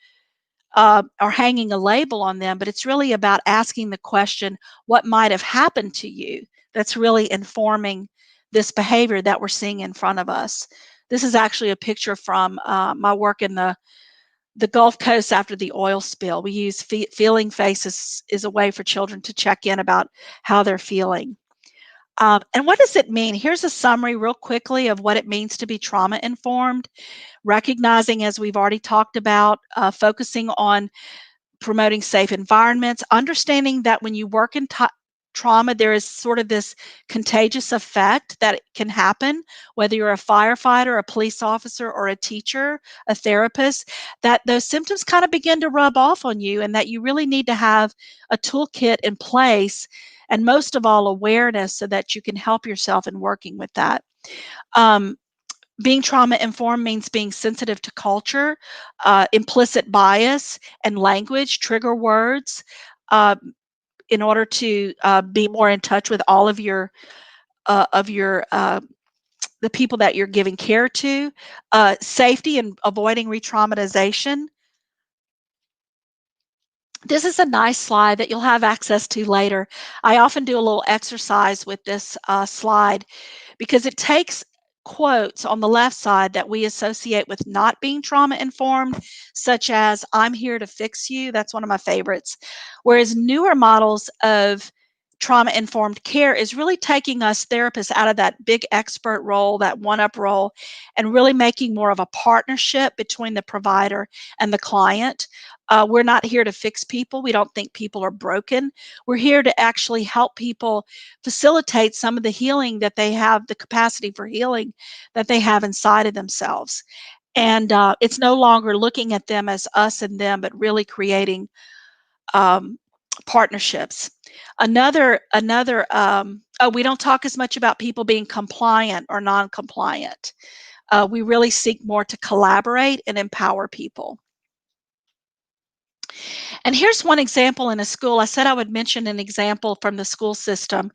or hanging a label on them, but it's really about asking the question, what might have happened to you that's really informing this behavior that we're seeing in front of us. This is actually a picture from my work in the Gulf Coast after the oil spill. We use feeling faces as a way for children to check in about how they're feeling. And what does it mean? Here's a summary real quickly of what it means to be trauma informed. Recognizing, as we've already talked about, focusing on promoting safe environments, understanding that when you work in trauma, there is sort of this contagious effect that can happen, whether you're a firefighter, a police officer, or a teacher, a therapist, that those symptoms kind of begin to rub off on you, and that you really need to have a toolkit in place, and most of all, awareness so that you can help yourself in working with that. Um, Being trauma informed means being sensitive to culture, implicit bias, and language, trigger words, uh, in order to be more in touch with all of your the people that you're giving care to. Safety and avoiding re-traumatization. This is a nice slide that you'll have access to later. I often do a little exercise with this slide because it takes quotes on the left side that we associate with not being trauma informed, such as, "I'm here to fix you." That's one of my favorites. Whereas newer models of trauma informed care is really taking us therapists out of that big expert role, that one up role, and really making more of a partnership between the provider and the client. We're not here to fix people. We don't think people are broken. We're here to actually help people facilitate some of the healing that they have, the capacity for healing that they have inside of themselves. And it's no longer looking at them as us and them, but really creating um, partnerships. Oh, we don't talk as much about people being compliant or non-compliant. We really seek more to collaborate and empower people. And here's one example in a school. I said I would mention an example from the school system.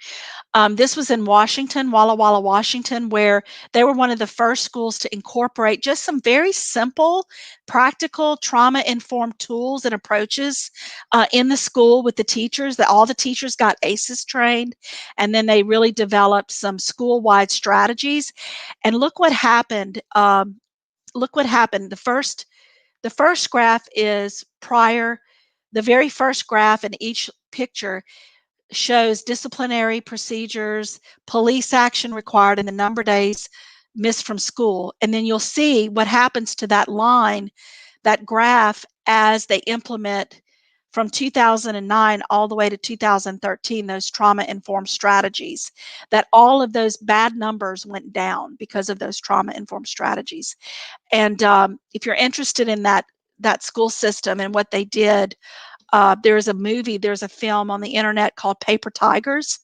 This was in Washington, Walla Walla, Washington, where they were one of the first schools to incorporate just some very simple, practical, trauma-informed tools and approaches in the school with the teachers. That all the teachers got ACEs trained, and then they really developed some school-wide strategies. And look what happened. Look what happened. The first graph is prior. The very first graph in each picture shows disciplinary procedures, police action required, and the number of days missed from school. And then you'll see what happens to that line, that graph, as they implement from 2009 all the way to 2013 those trauma-informed strategies, that all of those bad numbers went down because of those trauma-informed strategies. And if you're interested in that school system and what they did, there's a film on the internet called Paper Tigers,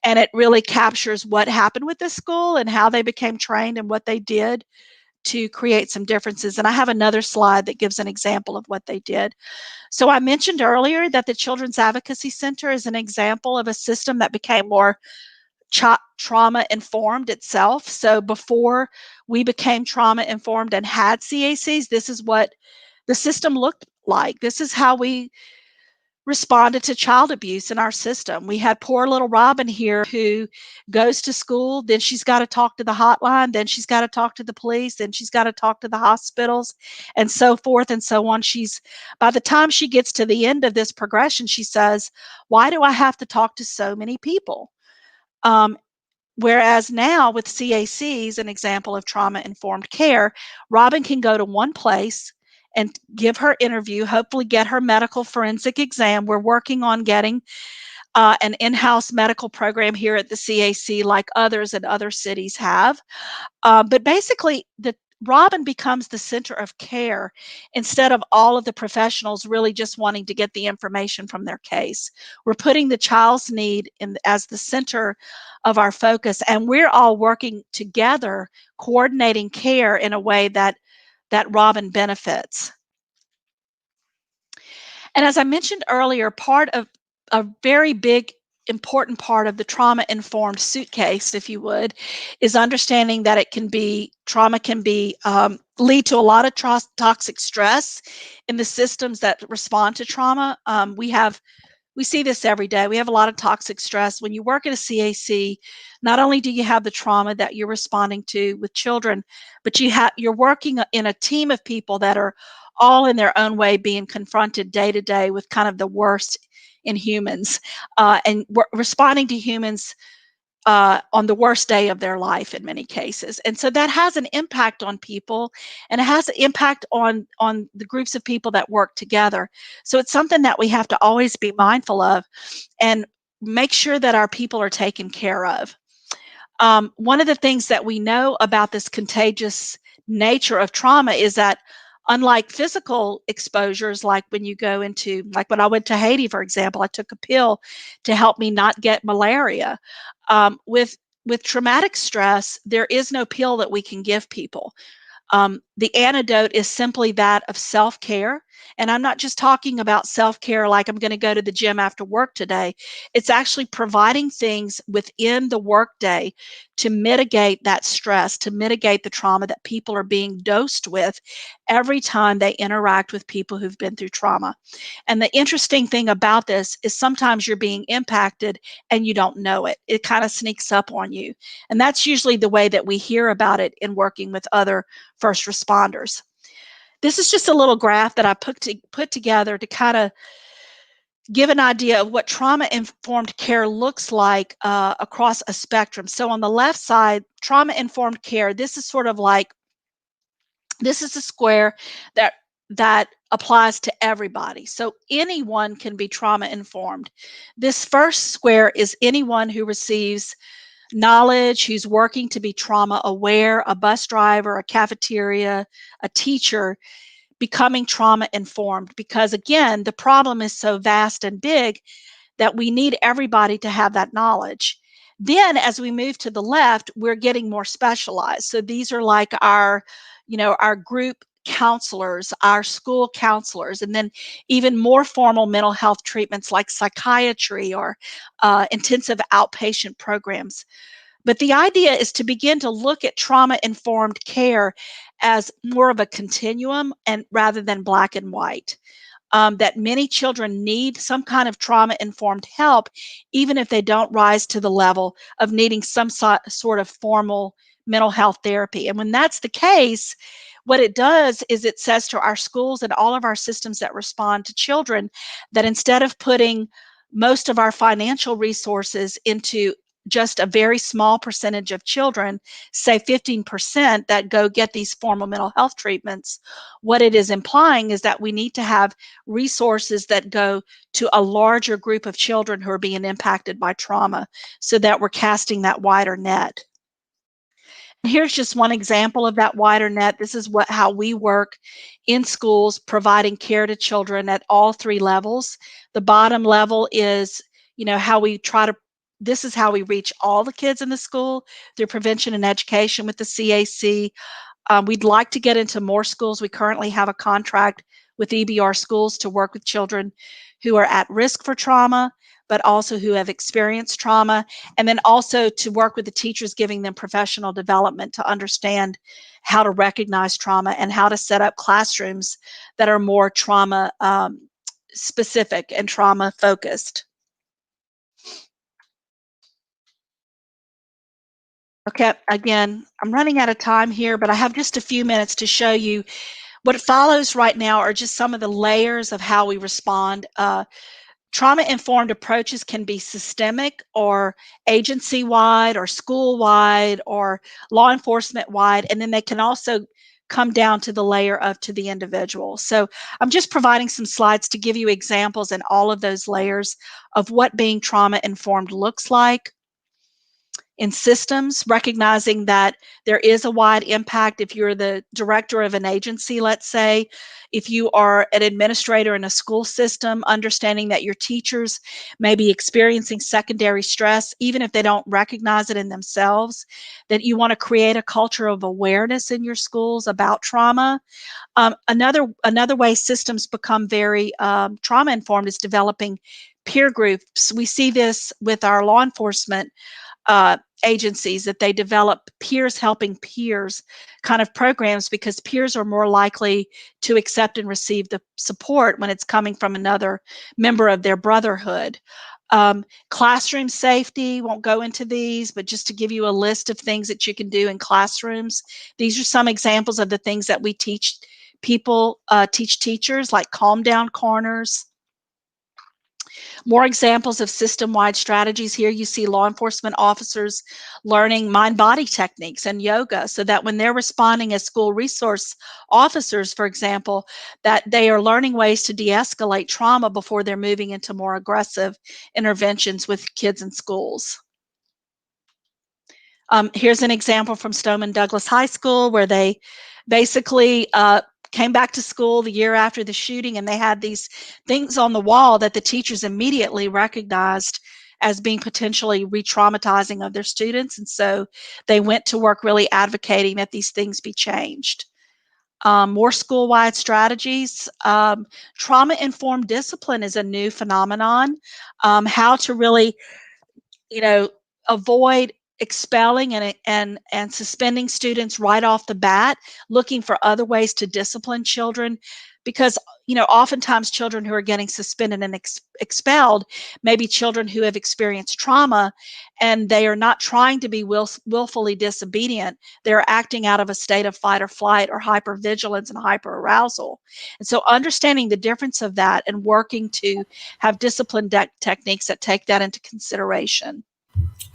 and it really captures what happened with this school and how they became trained and what they did to create some differences. And I have another slide that gives an example of what they did. So I mentioned earlier that the Children's Advocacy Center is an example of a system that became more trauma informed itself. So before we became trauma informed and had CACs, this is what the system looked like. This is how we responded to child abuse in our system. We had poor little Robin here who goes to school, then she's got to talk to the hotline, then she's got to talk to the police, then she's got to talk to the hospitals, and so forth and so on. By the time she gets to the end of this progression, she says, "Why do I have to talk to so many people?" Um, Whereas now with CACs, an example of trauma-informed care, Robin can go to one place and give her interview, hopefully get her medical forensic exam. We're working on getting an in-house medical program here at the CAC like others in other cities have. But basically, the Robin becomes the center of care instead of all of the professionals really just wanting to get the information from their case. We're putting the child's need as the center of our focus, and we're all working together, coordinating care in a way that Robin benefits. And as I mentioned earlier, part of a very big important part of the trauma informed suitcase, if you would, is understanding that trauma can be lead to a lot of toxic stress in the systems that respond to trauma. We see this every day. We have a lot of toxic stress. When you work at a CAC, not only do you have the trauma that you're responding to with children, but you're working in a team of people that are all in their own way being confronted day to day with kind of the worst in humans, and responding to humans on the worst day of their life in many cases. And so that has an impact on people, and it has an impact on the groups of people that work together. So it's something that we have to always be mindful of and make sure that our people are taken care of. One of the things that we know about this contagious nature of trauma is that unlike physical exposures, like when I went to Haiti, for example, I took a pill to help me not get malaria. With traumatic stress, there is no pill that we can give people. The antidote is simply that of self-care. And I'm not just talking about self-care like I'm going to go to the gym after work today. It's actually providing things within the workday to mitigate that stress, to mitigate the trauma that people are being dosed with every time they interact with people who've been through trauma. And the interesting thing about this is sometimes you're being impacted and you don't know it. It kind of sneaks up on you. And that's usually the way that we hear about it in working with other first responders. This is just a little graph that I put together to kind of give an idea of what trauma-informed care looks like across a spectrum. So on the left side, trauma-informed care, this is a square that applies to everybody. So anyone can be trauma-informed. This first square is anyone who receives knowledge, who's working to be trauma aware, a bus driver, a cafeteria, a teacher, becoming trauma informed. Because again, the problem is so vast and big that we need everybody to have that knowledge. Then as we move to the left, we're getting more specialized. So these are like our, our group counselors, our school counselors, and then even more formal mental health treatments like psychiatry or intensive outpatient programs. But the idea is to begin to look at trauma-informed care as more of a continuum and rather than black and white. That many children need some kind of trauma-informed help, even if they don't rise to the level of needing some sort of formal mental health therapy. And when that's the case, what it does is it says to our schools and all of our systems that respond to children that instead of putting most of our financial resources into just a very small percentage of children, say 15%, that go get these formal mental health treatments, what it is implying is that we need to have resources that go to a larger group of children who are being impacted by trauma so that we're casting that wider net. Here's just one example of that wider net. This is how we work in schools, providing care to children at all three levels. The bottom level is, how we try to, this is how we reach all the kids in the school through prevention and education with the CAC. We'd like to get into more schools. We currently have a contract with EBR schools to work with children who are at risk for trauma, but also who have experienced trauma, and then also to work with the teachers, giving them professional development to understand how to recognize trauma and how to set up classrooms that are more trauma specific and trauma focused. Okay, again, I'm running out of time here, but I have just a few minutes to show you what follows right now are just some of the layers of how we respond. Trauma-informed approaches can be systemic or agency-wide or school-wide or law enforcement-wide, and then they can also come down to the layer of to the individual. So I'm just providing some slides to give you examples in all of those layers of what being trauma-informed looks like. In systems, recognizing that there is a wide impact. If you're the director of an agency, let's say, if you are an administrator in a school system, understanding that your teachers may be experiencing secondary stress, even if they don't recognize it in themselves, that you want to create a culture of awareness in your schools about trauma. Another way systems become very trauma informed is developing peer groups. We see this with our law enforcement agencies, that they develop peers helping peers kind of programs, because peers are more likely to accept and receive the support when it's coming from another member of their brotherhood. Classroom safety, won't go into these, but just to give you a list of things that you can do in classrooms. These are some examples of the things that we teach people, teach teachers, like calm down corners. More examples of system-wide strategies. Here you see law enforcement officers learning mind-body techniques and yoga, so that when they're responding as school resource officers, for example, that they are learning ways to de-escalate trauma before they're moving into more aggressive interventions with kids in schools. Here's an example from Stoneman Douglas High School, where they basically came back to school the year after the shooting, and they had these things on the wall that the teachers immediately recognized as being potentially re-traumatizing of their students. And so they went to work really advocating that these things be changed. More school-wide strategies. Trauma-informed discipline is a new phenomenon. How to really, avoid expelling and suspending students right off the bat, looking for other ways to discipline children, because oftentimes children who are getting suspended and expelled may be children who have experienced trauma, and they are not trying to be willfully disobedient. They're acting out of a state of fight or flight or hypervigilance and hyperarousal. And so understanding the difference of that and working to have discipline techniques that take that into consideration.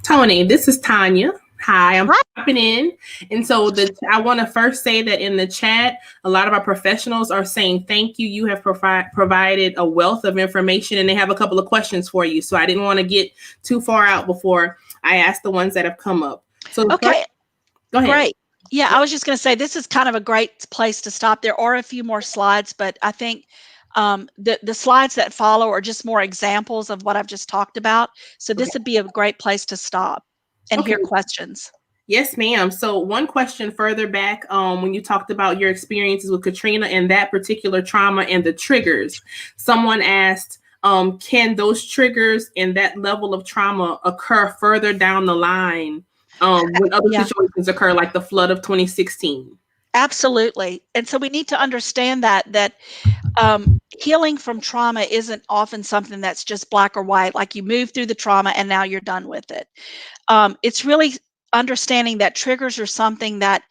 Tony, this is Tanya. Hi, I'm popping in. And so I want to first say that in the chat, a lot of our professionals are saying thank you. You have provided a wealth of information, and they have a couple of questions for you. So I didn't want to get too far out before I asked the ones that have come up. So the Okay, go ahead. great. Yeah, I was just going to say this is kind of a great place to stop. There are a few more slides, but I think the slides that follow are just more examples of what I've just talked about. So this would be a great place to stop and hear questions. Yes, ma'am. So one question further back, when you talked about your experiences with Katrina and that particular trauma and the triggers, someone asked, can those triggers and that level of trauma occur further down the line when other Yeah. situations occur, like the flood of 2016? Absolutely. And so we need to understand that healing from trauma isn't often something that's just black or white, like you move through the trauma and now you're done with it. It's really understanding that triggers are something that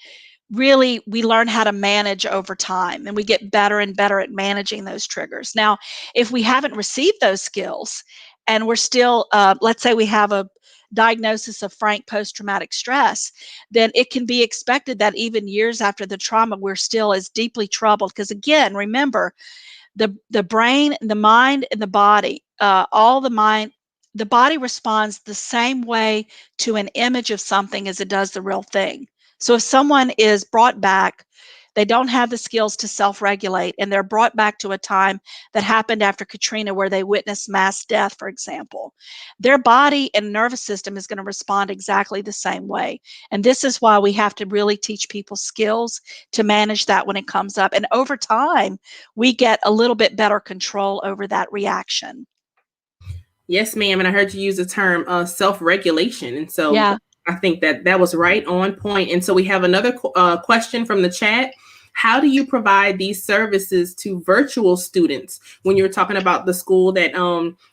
really we learn how to manage over time, and we get better and better at managing those triggers. Now, if we haven't received those skills and we're still, let's say we have a diagnosis of frank post-traumatic stress, then it can be expected that even years after the trauma, we're still as deeply troubled. Because again, remember, the brain, the mind, and the body, all the body responds the same way to an image of something as it does the real thing. So if someone is brought back, they don't have the skills to self-regulate, and they're brought back to a time that happened after Katrina where they witnessed mass death, for example, their body and nervous system is going to respond exactly the same way. And this is why we have to really teach people skills to manage that when it comes up. And over time, we get a little bit better control over that reaction. Yes, ma'am. And I heard you use the term self-regulation. And so Yeah. I think that was right on point. And so we have another question from the chat. How do you provide these services to virtual students when you were talking about the school that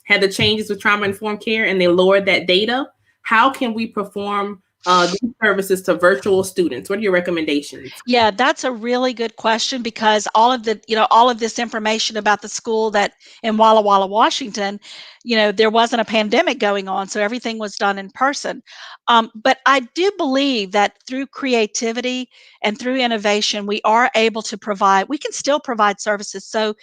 had the changes with trauma-informed care and they lowered that data? How can we perform these services to virtual students? What are your recommendations? Yeah, that's a really good question, because all of this information about the school that in Walla Walla, Washington, there wasn't a pandemic going on, so everything was done in person. But I do believe that through creativity and through innovation, we can still provide services. So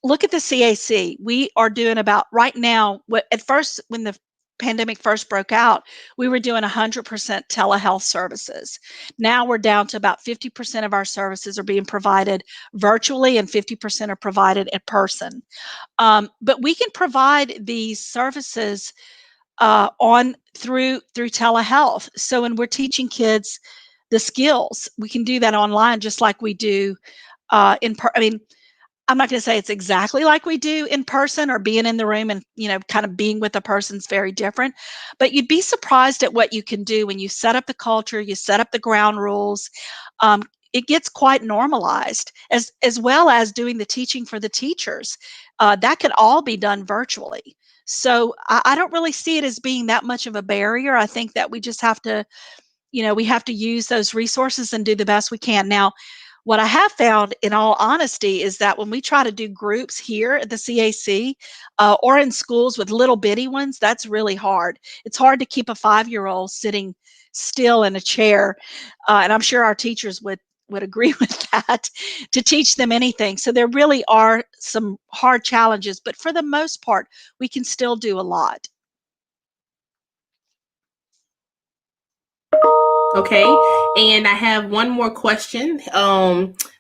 look at the CAC. We are doing about right now, at first, when the pandemic first broke out, we were doing 100% telehealth services. Now we're down to about 50% of our services are being provided virtually and 50% are provided in person. But we can provide these services on through telehealth. So when we're teaching kids the skills, we can do that online just like we do I mean, I'm not going to say it's exactly like we do in person, or being in the room and, kind of being with a person's very different, but you'd be surprised at what you can do when you set up the culture, you set up the ground rules. It gets quite normalized, as well as doing the teaching for the teachers. That could all be done virtually. So I don't really see it as being that much of a barrier. I think that we just have to, we have to use those resources and do the best we can. Now, what I have found, in all honesty, is that when we try to do groups here at the CAC or in schools with little bitty ones, that's really hard. It's hard to keep a 5-year-old sitting still in a chair, and I'm sure our teachers would agree with that, to teach them anything. So there really are some hard challenges, but for the most part, we can still do a lot. Okay, and I have one more question.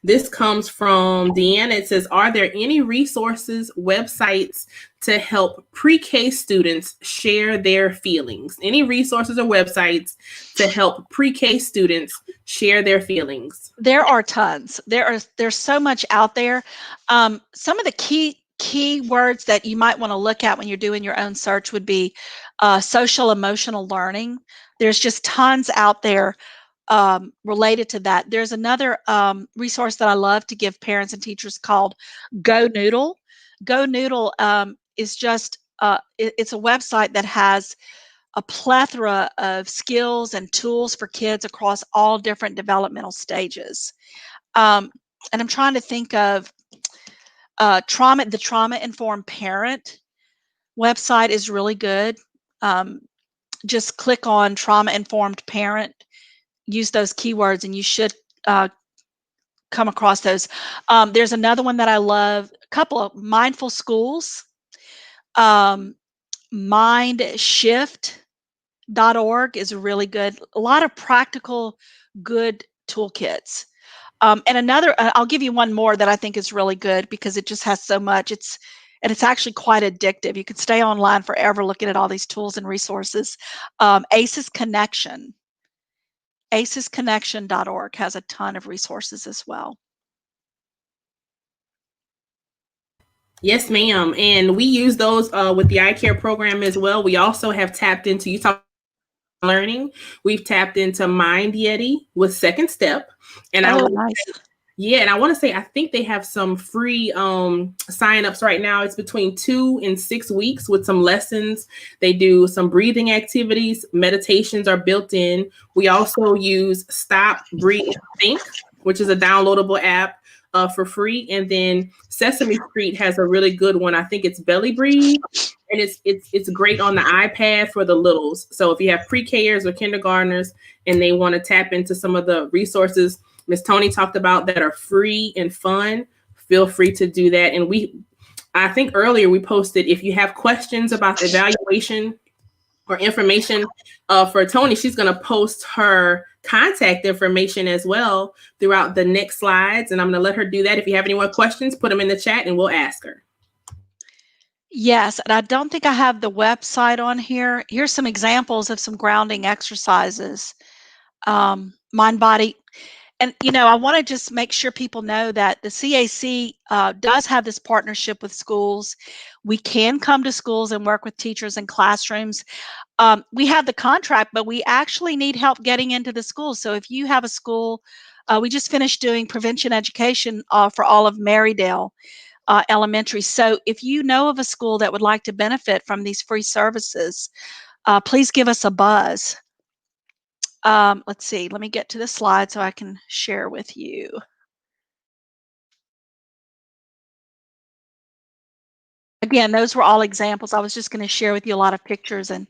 This comes from Deanna. It says, are there any resources, websites to help pre-K students share their feelings? Any resources or websites to help pre-K students share their feelings? There are tons. There's so much out there. Some of the key words that you might want to look at when you're doing your own search would be social emotional learning. There's just tons out there related to that. There's another resource that I love to give parents and teachers called Go Noodle. Go Noodle is just it's a website that has a plethora of skills and tools for kids across all different developmental stages. And I'm trying to think of the Trauma Informed Parent website is really good. Just click on Trauma Informed Parent, use those keywords, and you should come across those. There's another one that I love, a couple of Mindful Schools, Mind Shift. .org is really good. A lot of practical, good toolkits. And another, I'll give you one more that I think is really good because it just has so much. It's actually quite addictive. You could stay online forever looking at all these tools and resources. ACES Connection, acesconnection.org has a ton of resources as well. Yes, ma'am. And we use those with the iCare program as well. We also have tapped into, you talk learning. We've tapped into Mind Yeti with Second Step. And nice. Yeah, and I want to say I think they have some free sign-ups right now. It's between 2 and 6 weeks with some lessons. They do some breathing activities. Meditations are built in. We also use Stop, Breathe, Think, which is a downloadable app for free. And then Sesame Street has a really good one. I think it's Belly Breathe. And it's great on the iPad for the littles. So if you have pre-Kers or kindergartners and they want to tap into some of the resources Miss Tony talked about that are free and fun, feel free to do that. And I think earlier we posted, if you have questions about the evaluation or information for Tony, she's going to post her contact information as well throughout the next slides. And I'm going to let her do that. If you have any more questions, put them in the chat and we'll ask her. Yes, and I don't think I have the website on here. Here's some examples of some grounding exercises. Mind, body. And, I want to just make sure people know that the CAC does have this partnership with schools. We can come to schools and work with teachers in classrooms. We have the contract, but we actually need help getting into the schools. So if you have a school, we just finished doing prevention education for all of Marydale Elementary. So if you know of a school that would like to benefit from these free services, please give us a buzz. Let's see, let me get to the slide so I can share with you. Again, those were all examples. I was just going to share with you a lot of pictures and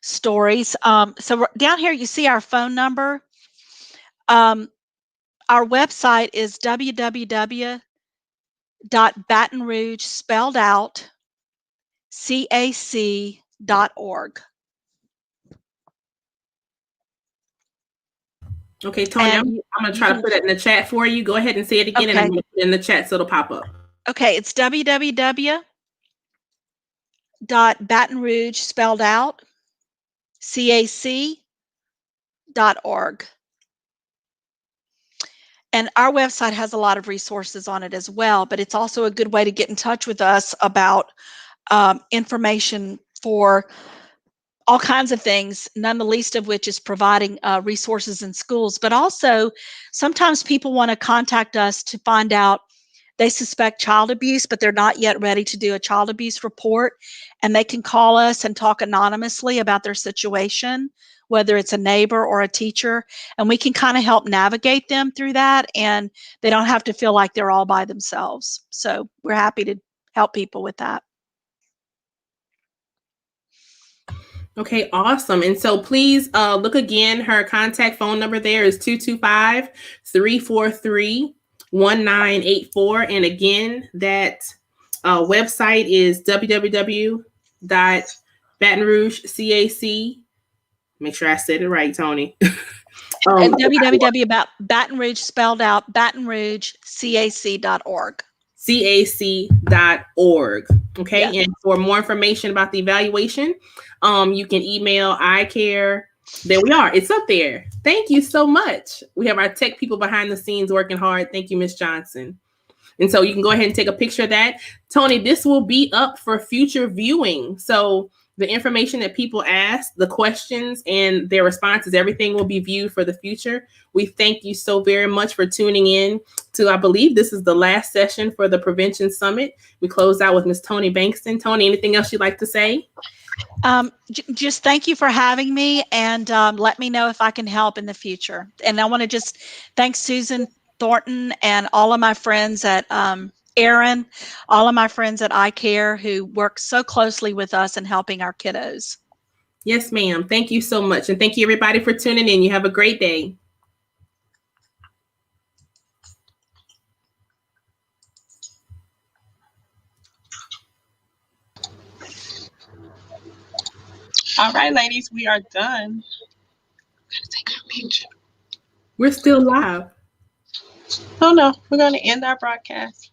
stories. So down here, you see our phone number. Our website is www.batonrouge, spelled out, cac.org. Okay, Tony, I'm going to try to put it in the chat for you. Go ahead and say it again, and I'm going to put it in the chat so it'll pop up. Okay, it's www.batonrouge, spelled out, cac.org. And our website has a lot of resources on it as well, but it's also a good way to get in touch with us about information for all kinds of things, none the least of which is providing resources in schools. But also, sometimes people want to contact us to find out they suspect child abuse, but they're not yet ready to do a child abuse report. And they can call us and talk anonymously about their situation, whether it's a neighbor or a teacher. And we can kind of help navigate them through that. And they don't have to feel like they're all by themselves. So we're happy to help people with that. Okay, awesome. And so please look again. Her contact phone number there is 225-343-1984. And again, that website is www.batonrougecac. Make sure I said it right, Tony. And www.batonrouge, spelled out, batonrougecac.org. cac.org. Okay. Yeah. And for more information about the evaluation, you can email iCare. There we are. It's up there. Thank you so much. We have our tech people behind the scenes working hard. Thank you, Ms. Johnson. And so you can go ahead and take a picture of that. Tony, this will be up for future viewing. So the information that people ask, the questions and their responses, everything will be viewed for the future. We thank you so very much for tuning in to, I believe this is the last session for the Prevention Summit. We close out with Ms. Tony Bankston. Tony, anything else you'd like to say? Just thank you for having me, and let me know if I can help in the future. And I want to just thank Susan Thornton and all of my friends at Erin, all of my friends at iCare who work so closely with us in helping our kiddos. Yes, ma'am. Thank you so much. And thank you everybody for tuning in. You have a great day. All right, ladies, we are done. We're still live. Oh no, we're going to end our broadcast.